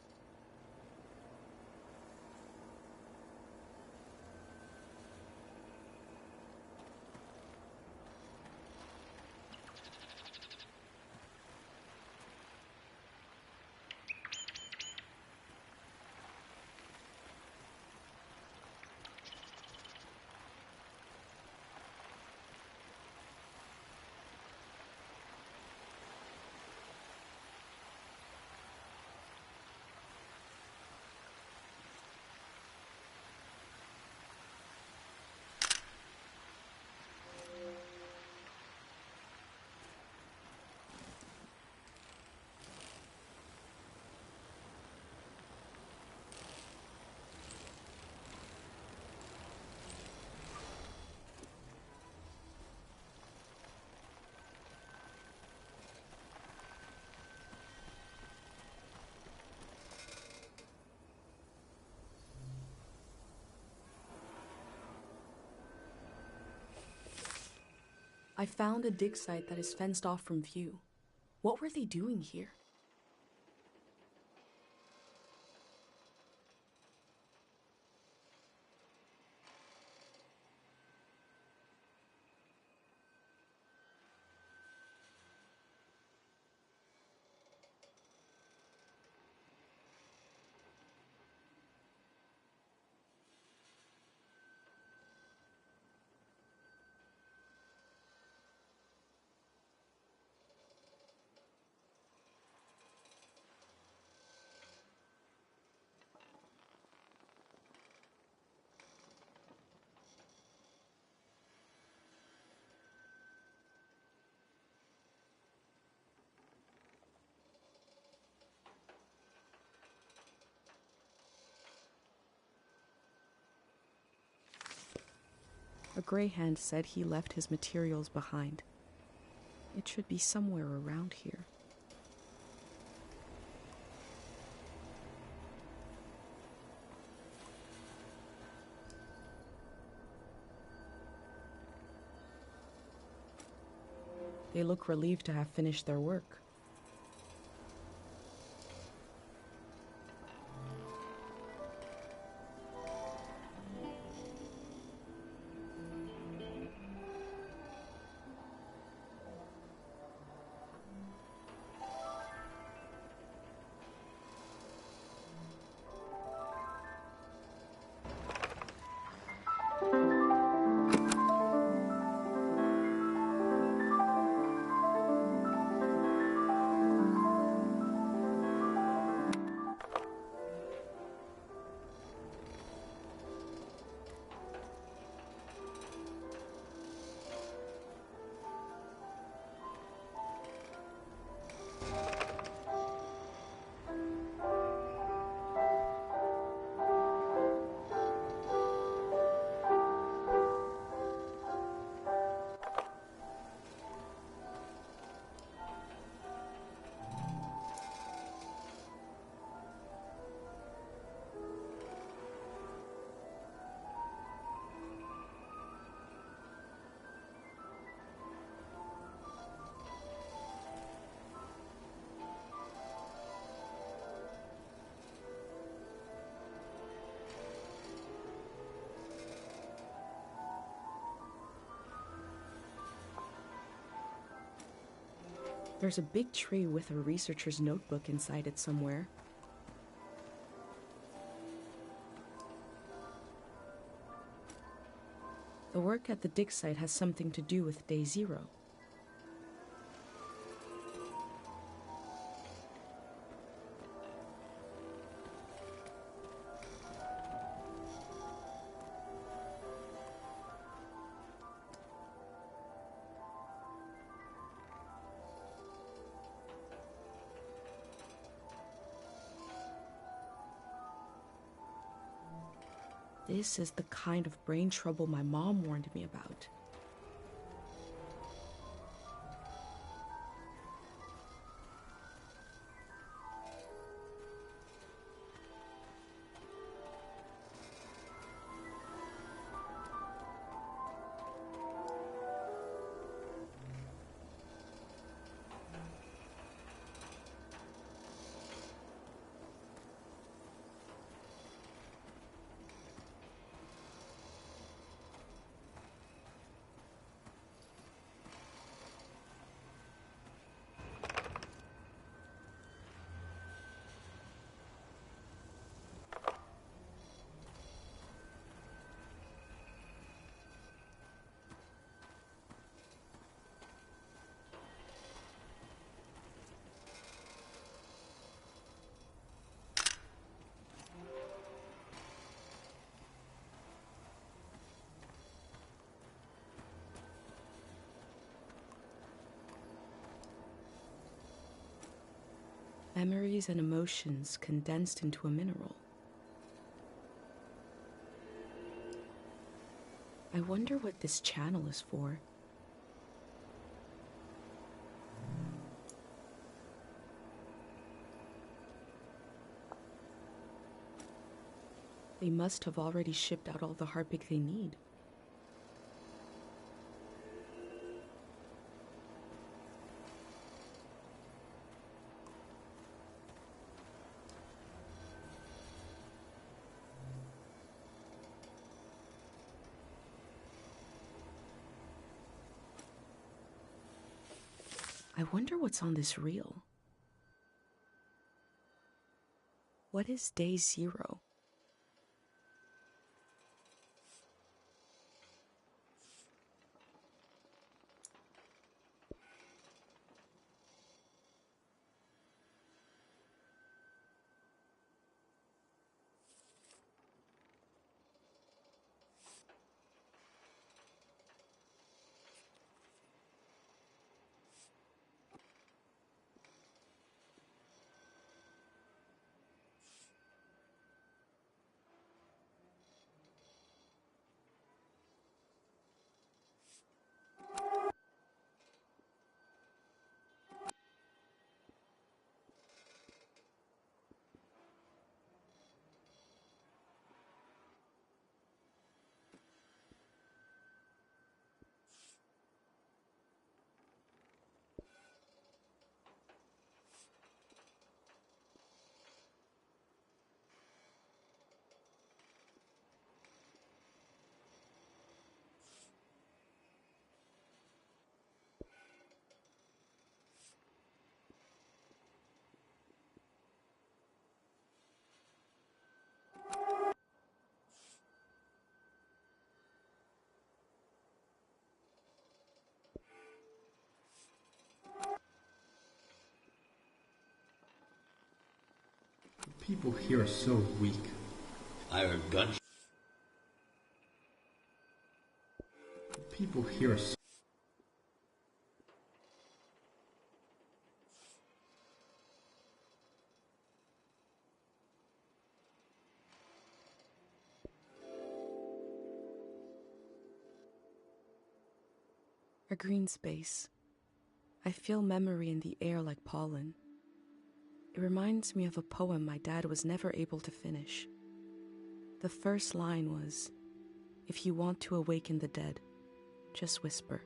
I found a dig site that is fenced off from view. What were they doing here? A greyhound said he left his materials behind. It should be somewhere around here. They look relieved to have finished their work. There's a big tree with a researcher's notebook inside it somewhere. The work at the dig site has something to do with Day Zero. This is the kind of brain trouble my mom warned me about. Memories and emotions condensed into a mineral. I wonder what this channel is for. They must have already shipped out all the Harpic they need. I wonder what's on this reel. What is Day Zero? People here are so weak. I heard gunshots. People here are so... A green space. I feel memory in the air like pollen. It reminds me of a poem my dad was never able to finish. The first line was, "If you want to awaken the dead, just whisper."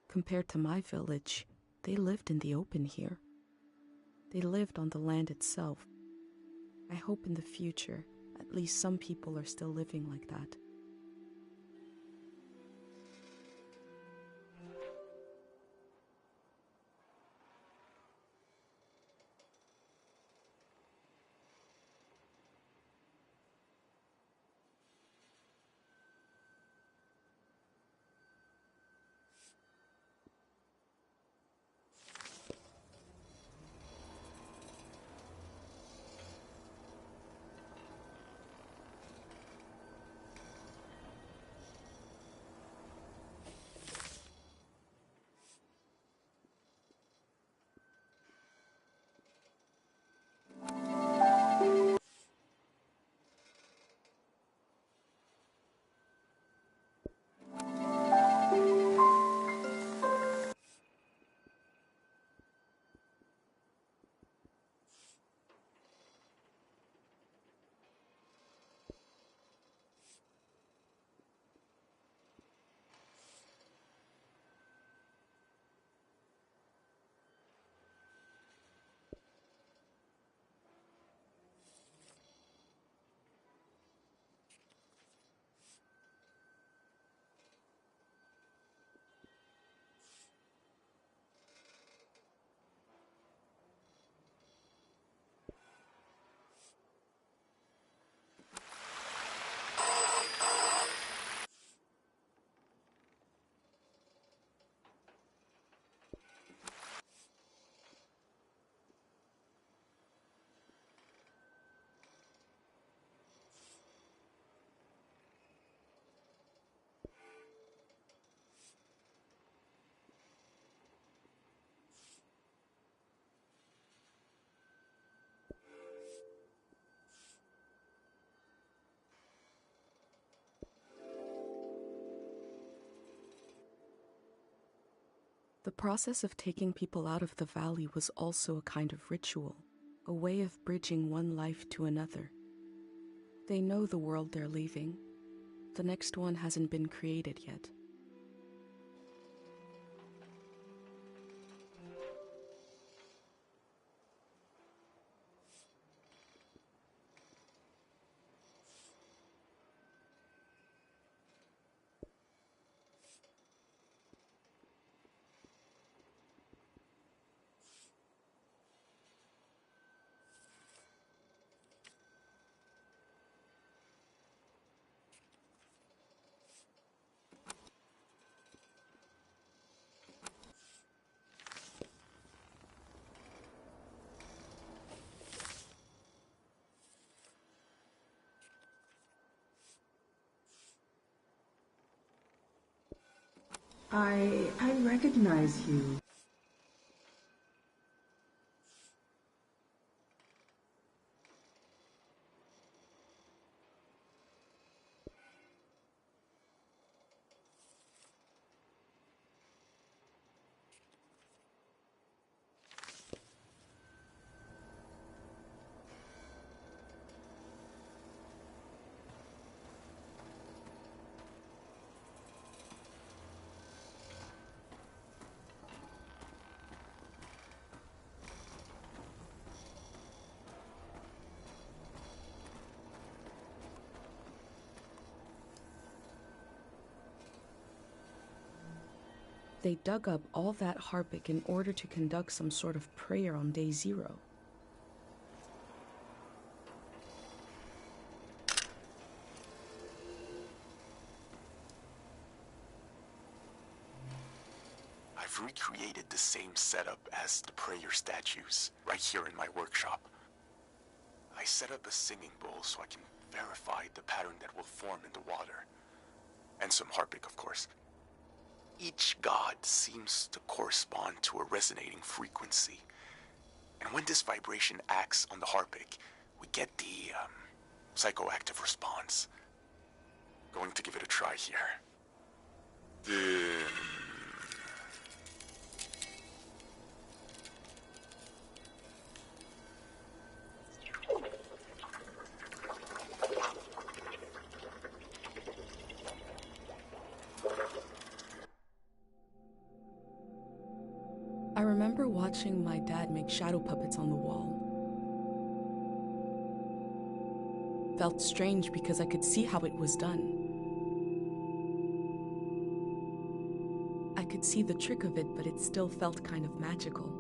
Compared to my village, they lived in the open here. They lived on the land itself. I hope in the future, at least some people are still living like that. The process of taking people out of the valley was also a kind of ritual, a way of bridging one life to another. They know the world they're leaving. The next one hasn't been created yet. I recognize you. They dug up all that Harpic in order to conduct some sort of prayer on day 0. I've recreated the same setup as the prayer statues, right here in my workshop. I set up a singing bowl so I can verify the pattern that will form in the water. And some Harpic, of course. Each god seems to correspond to a resonating frequency. And when this vibration acts on the Harpic, we get the psychoactive response. Going to give it a try here. I remember watching my dad make shadow puppets on the wall. Felt strange because I could see how it was done. I could see the trick of it, but it still felt kind of magical.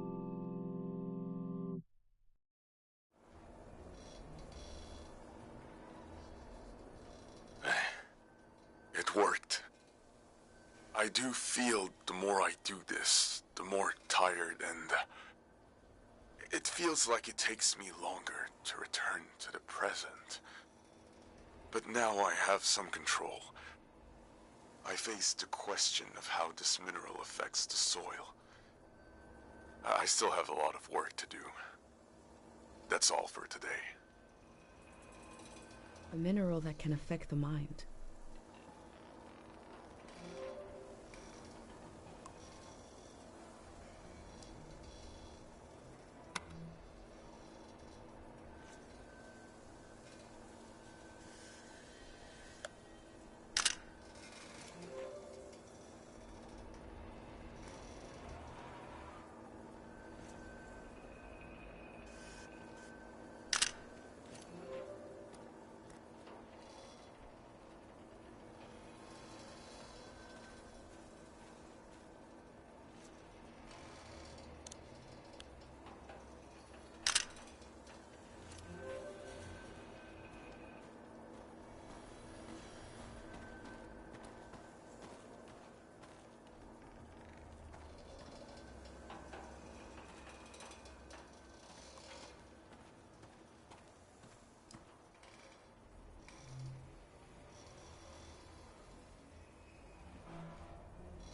It worked. I do feel the more I do this, the more tired, and it feels like it takes me longer to return to the present. But now I have some control. I face the question of how this mineral affects the soil. I still have a lot of work to do. That's all for today. A mineral that can affect the mind.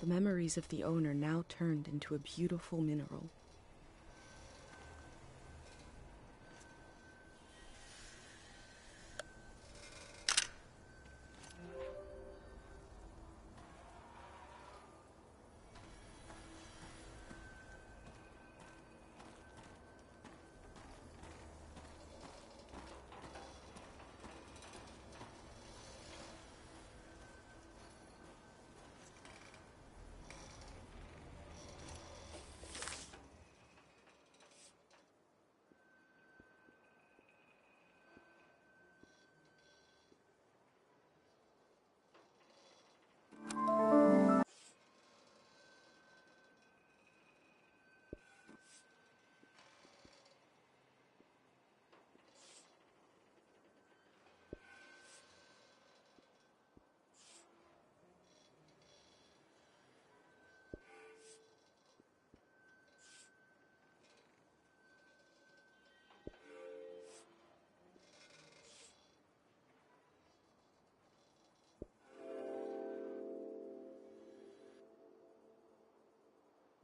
The memories of the owner now turned into a beautiful mineral.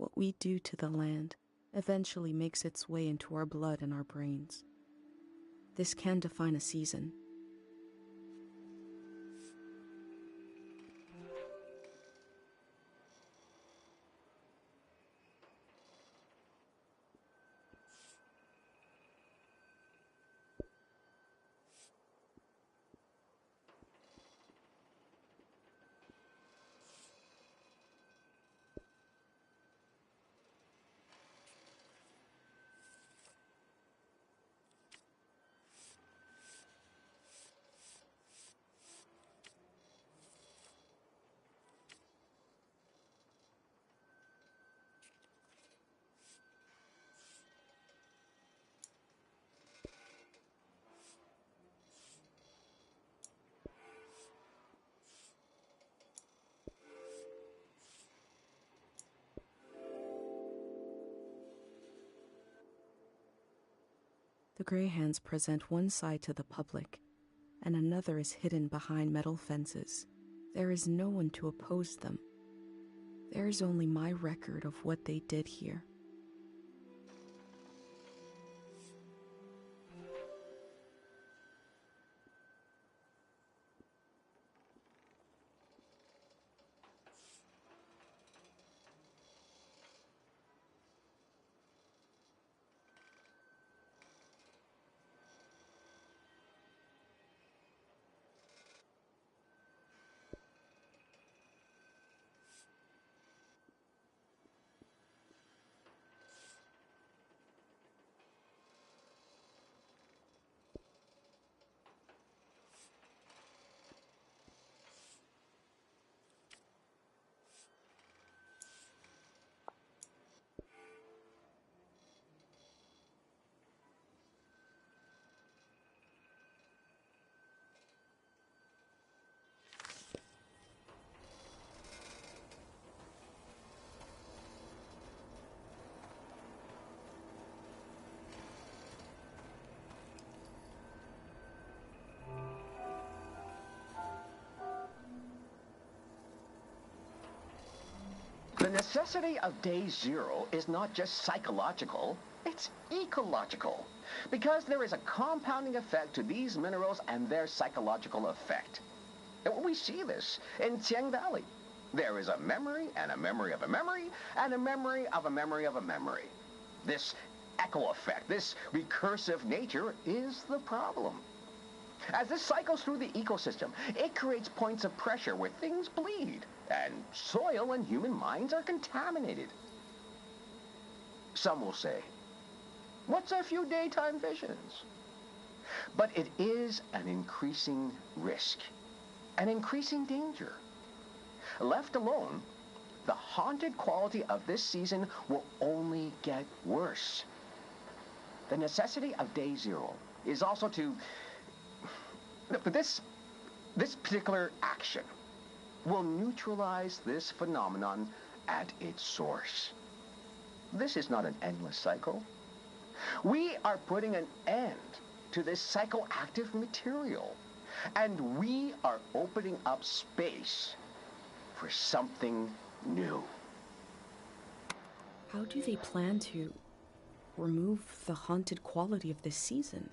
What we do to the land eventually makes its way into our blood and our brains. This can define a season. The Grey Hands present one side to the public, and another is hidden behind metal fences. There is no one to oppose them. There is only my record of what they did here. The necessity of day zero is not just psychological, it's ecological. Because there is a compounding effect to these minerals and their psychological effect. And we see this in Tiang Valley. There is a memory and a memory of a memory and a memory of a memory of a memory. This echo effect, this recursive nature is the problem. As this cycles through the ecosystem, it creates points of pressure where things bleed, and soil and human minds are contaminated. Some will say, what's a few daytime visions? But it is an increasing risk, an increasing danger. Left alone, the haunted quality of this season will only get worse. The necessity of day zero is also to... But this particular action will neutralize this phenomenon at its source. This is not an endless cycle. We are putting an end to this psychoactive material, and we are opening up space for something new. How do they plan to remove the haunted quality of this season?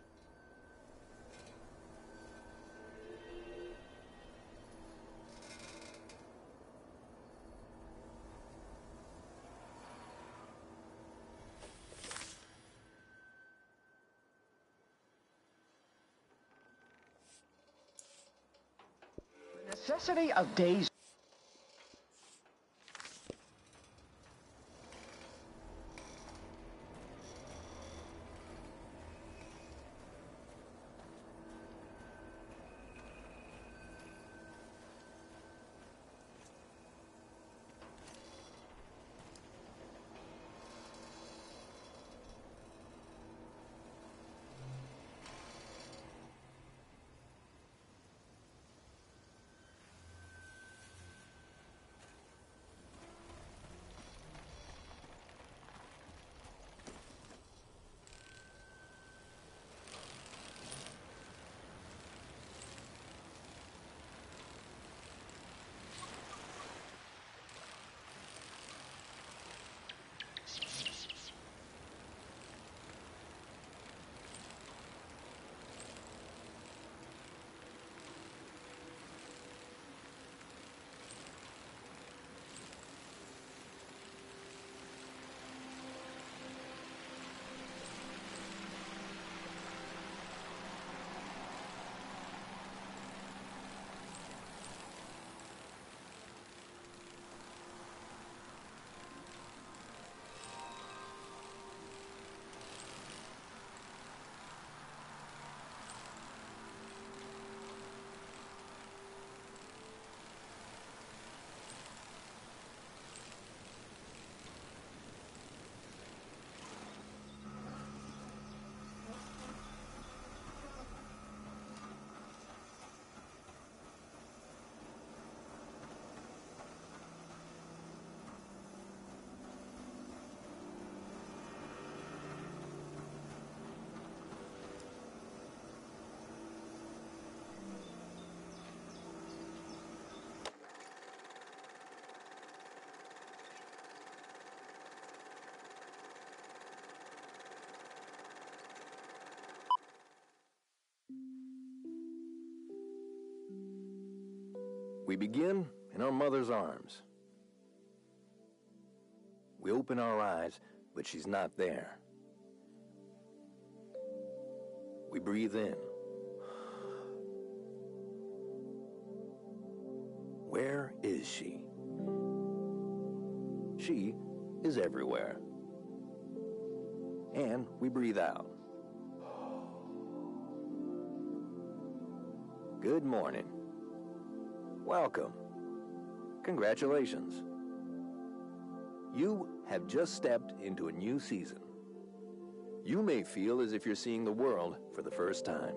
The necessity of days. begin in our mother's arms. We open our eyes, but she's not there. We breathe in. Where is she? She is everywhere. And we breathe out. Good morning. Welcome. Congratulations. You have just stepped into a new season. You may feel as if you're seeing the world for the first time.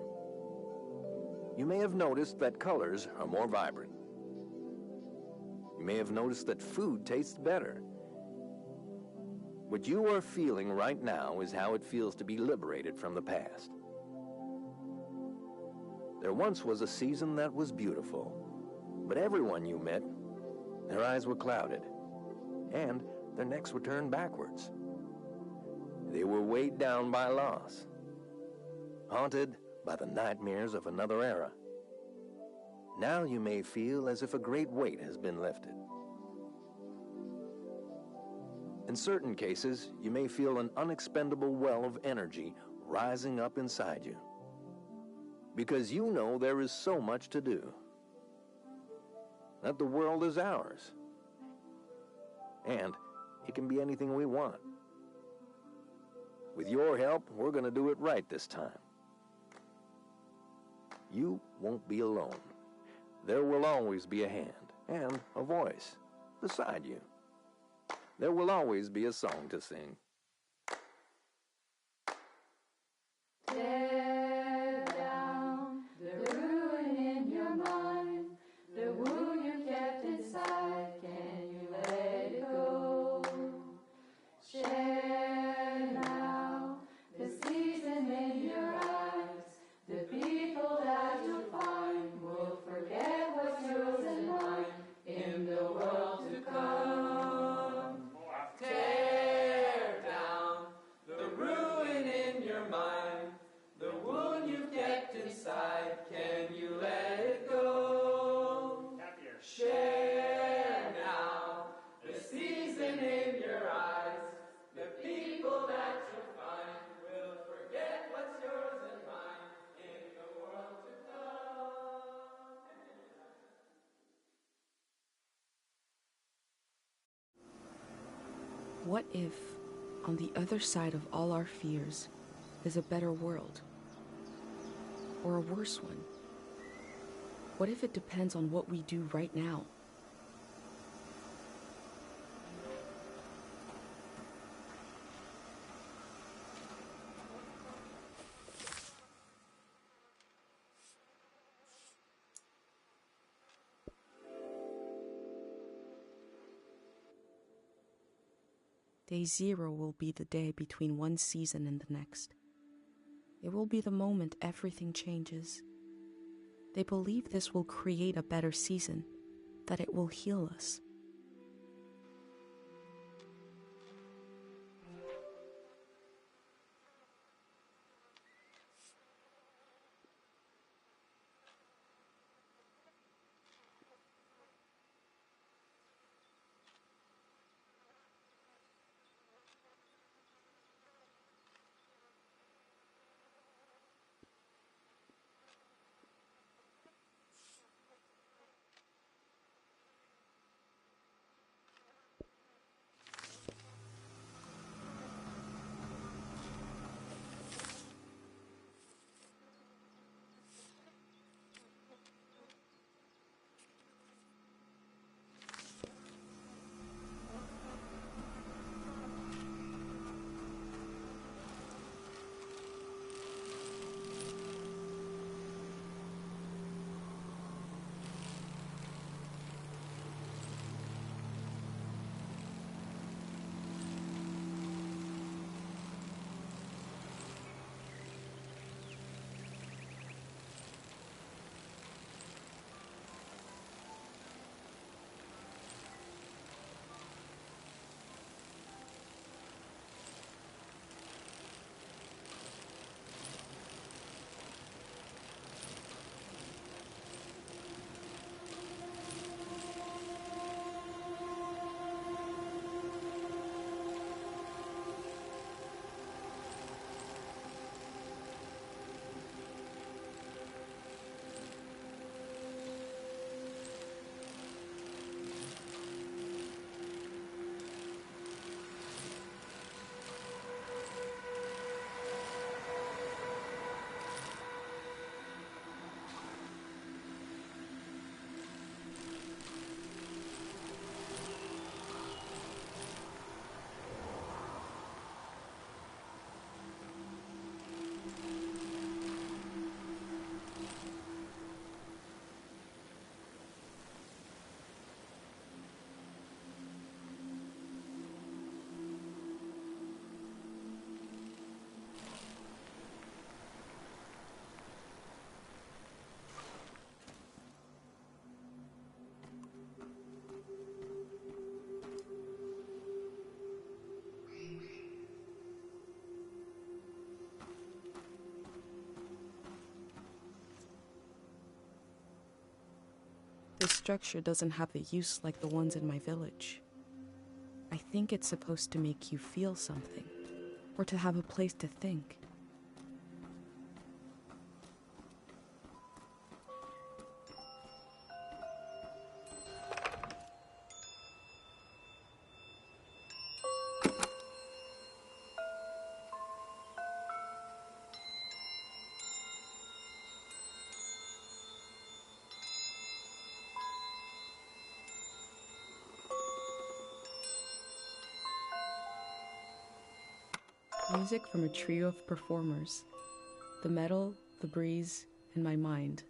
You may have noticed that colors are more vibrant. You may have noticed that food tastes better. What you are feeling right now is how it feels to be liberated from the past. There once was a season that was beautiful, but everyone you met, their eyes were clouded, and their necks were turned backwards. They were weighed down by loss, haunted by the nightmares of another era. Now you may feel as if a great weight has been lifted. In certain cases, you may feel an unexpendable well of energy rising up inside you, because you know there is so much to do, that the world is ours, and it can be anything we want. With your help, we're going to do it right this time. You won't be alone. There will always be a hand and a voice beside you. There will always be a song to sing. Tear down the ruin in your mind, the wound you kept inside, can you let it go? Share now the season in your eyes, the people that you'll find will forget what's yours and mine in the world to come. Tear down the ruin in your mind, the wound you've kept inside, can you let it go? Share now the season in your eyes, the people that you find will forget what's yours and mine in the world to come. What if, on the other side of all our fears, is a better world? Or a worse one? What if it depends on what we do right now? Day 0 will be the day between one season and the next. It will be the moment everything changes. They believe this will create a better season, that it will heal us. structure doesn't have a use like the ones in my village. I think it's supposed to make you feel something, or to have a place to think. Music from a trio of performers. The metal, the breeze, and my mind.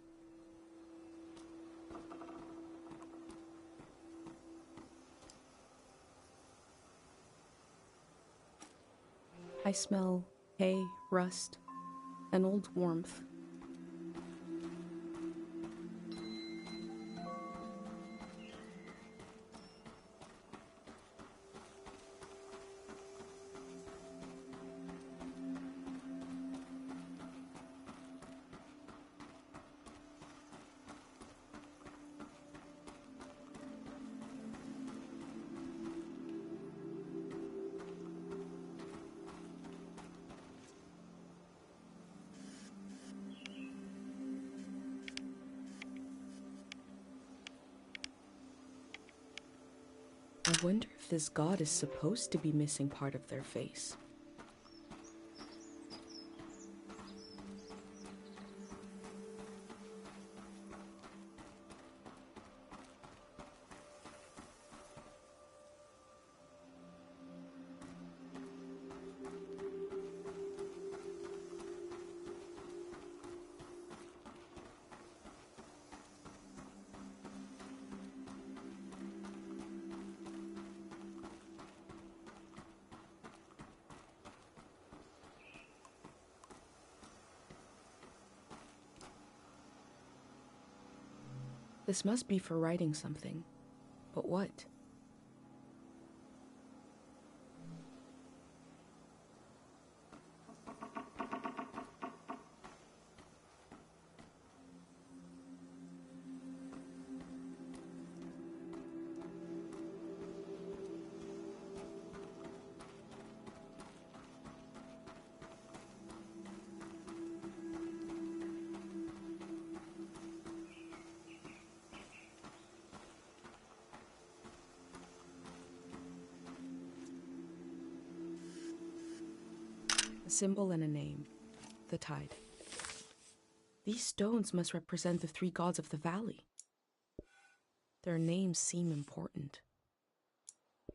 I smell hay, rust, and old warmth. I wonder if this god is supposed to be missing part of their face. This must be for writing something. But what? A symbol and a name. The tide. These stones must represent the three gods of the valley. Their names seem important.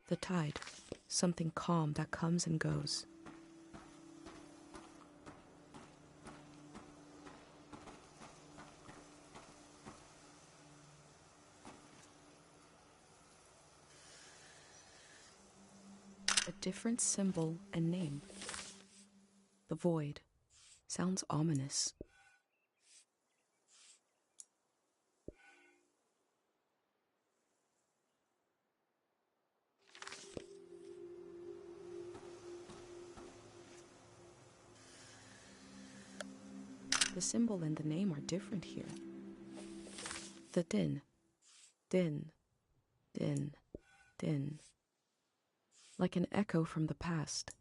The tide. Something calm that comes and goes. A different symbol and name. The void. Sounds ominous. The symbol and the name are different here. The din. Din. Din. Din. Like an echo from the past.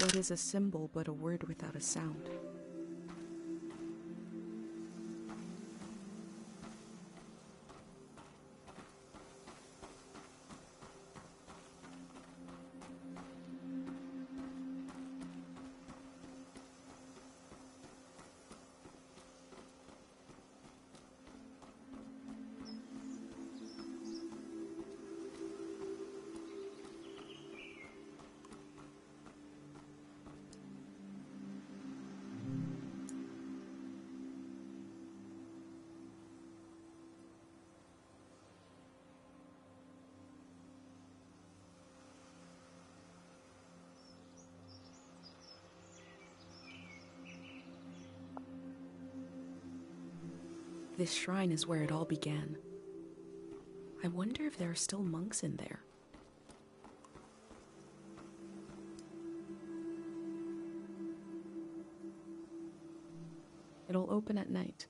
What is a symbol but a word without a sound? This shrine is where it all began. I wonder if there are still monks in there. It'll open at night.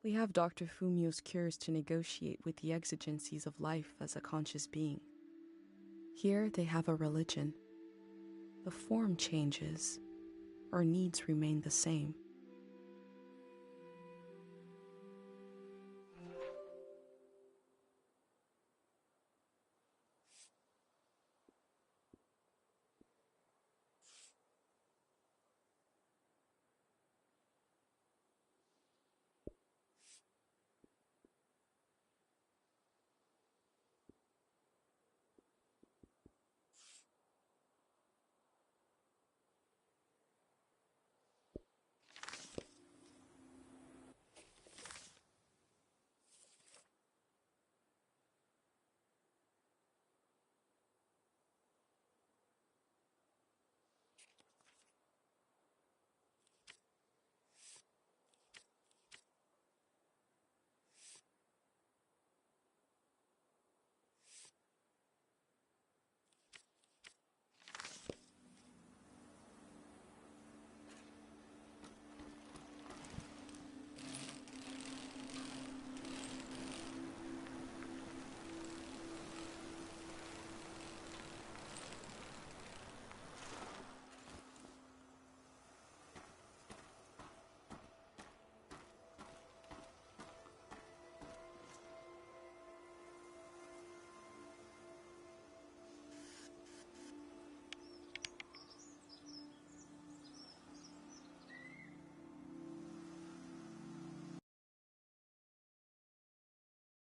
We have Dr. Fumio's cures to negotiate with the exigencies of life as a conscious being. Here they have a religion. The form changes, our needs remain the same.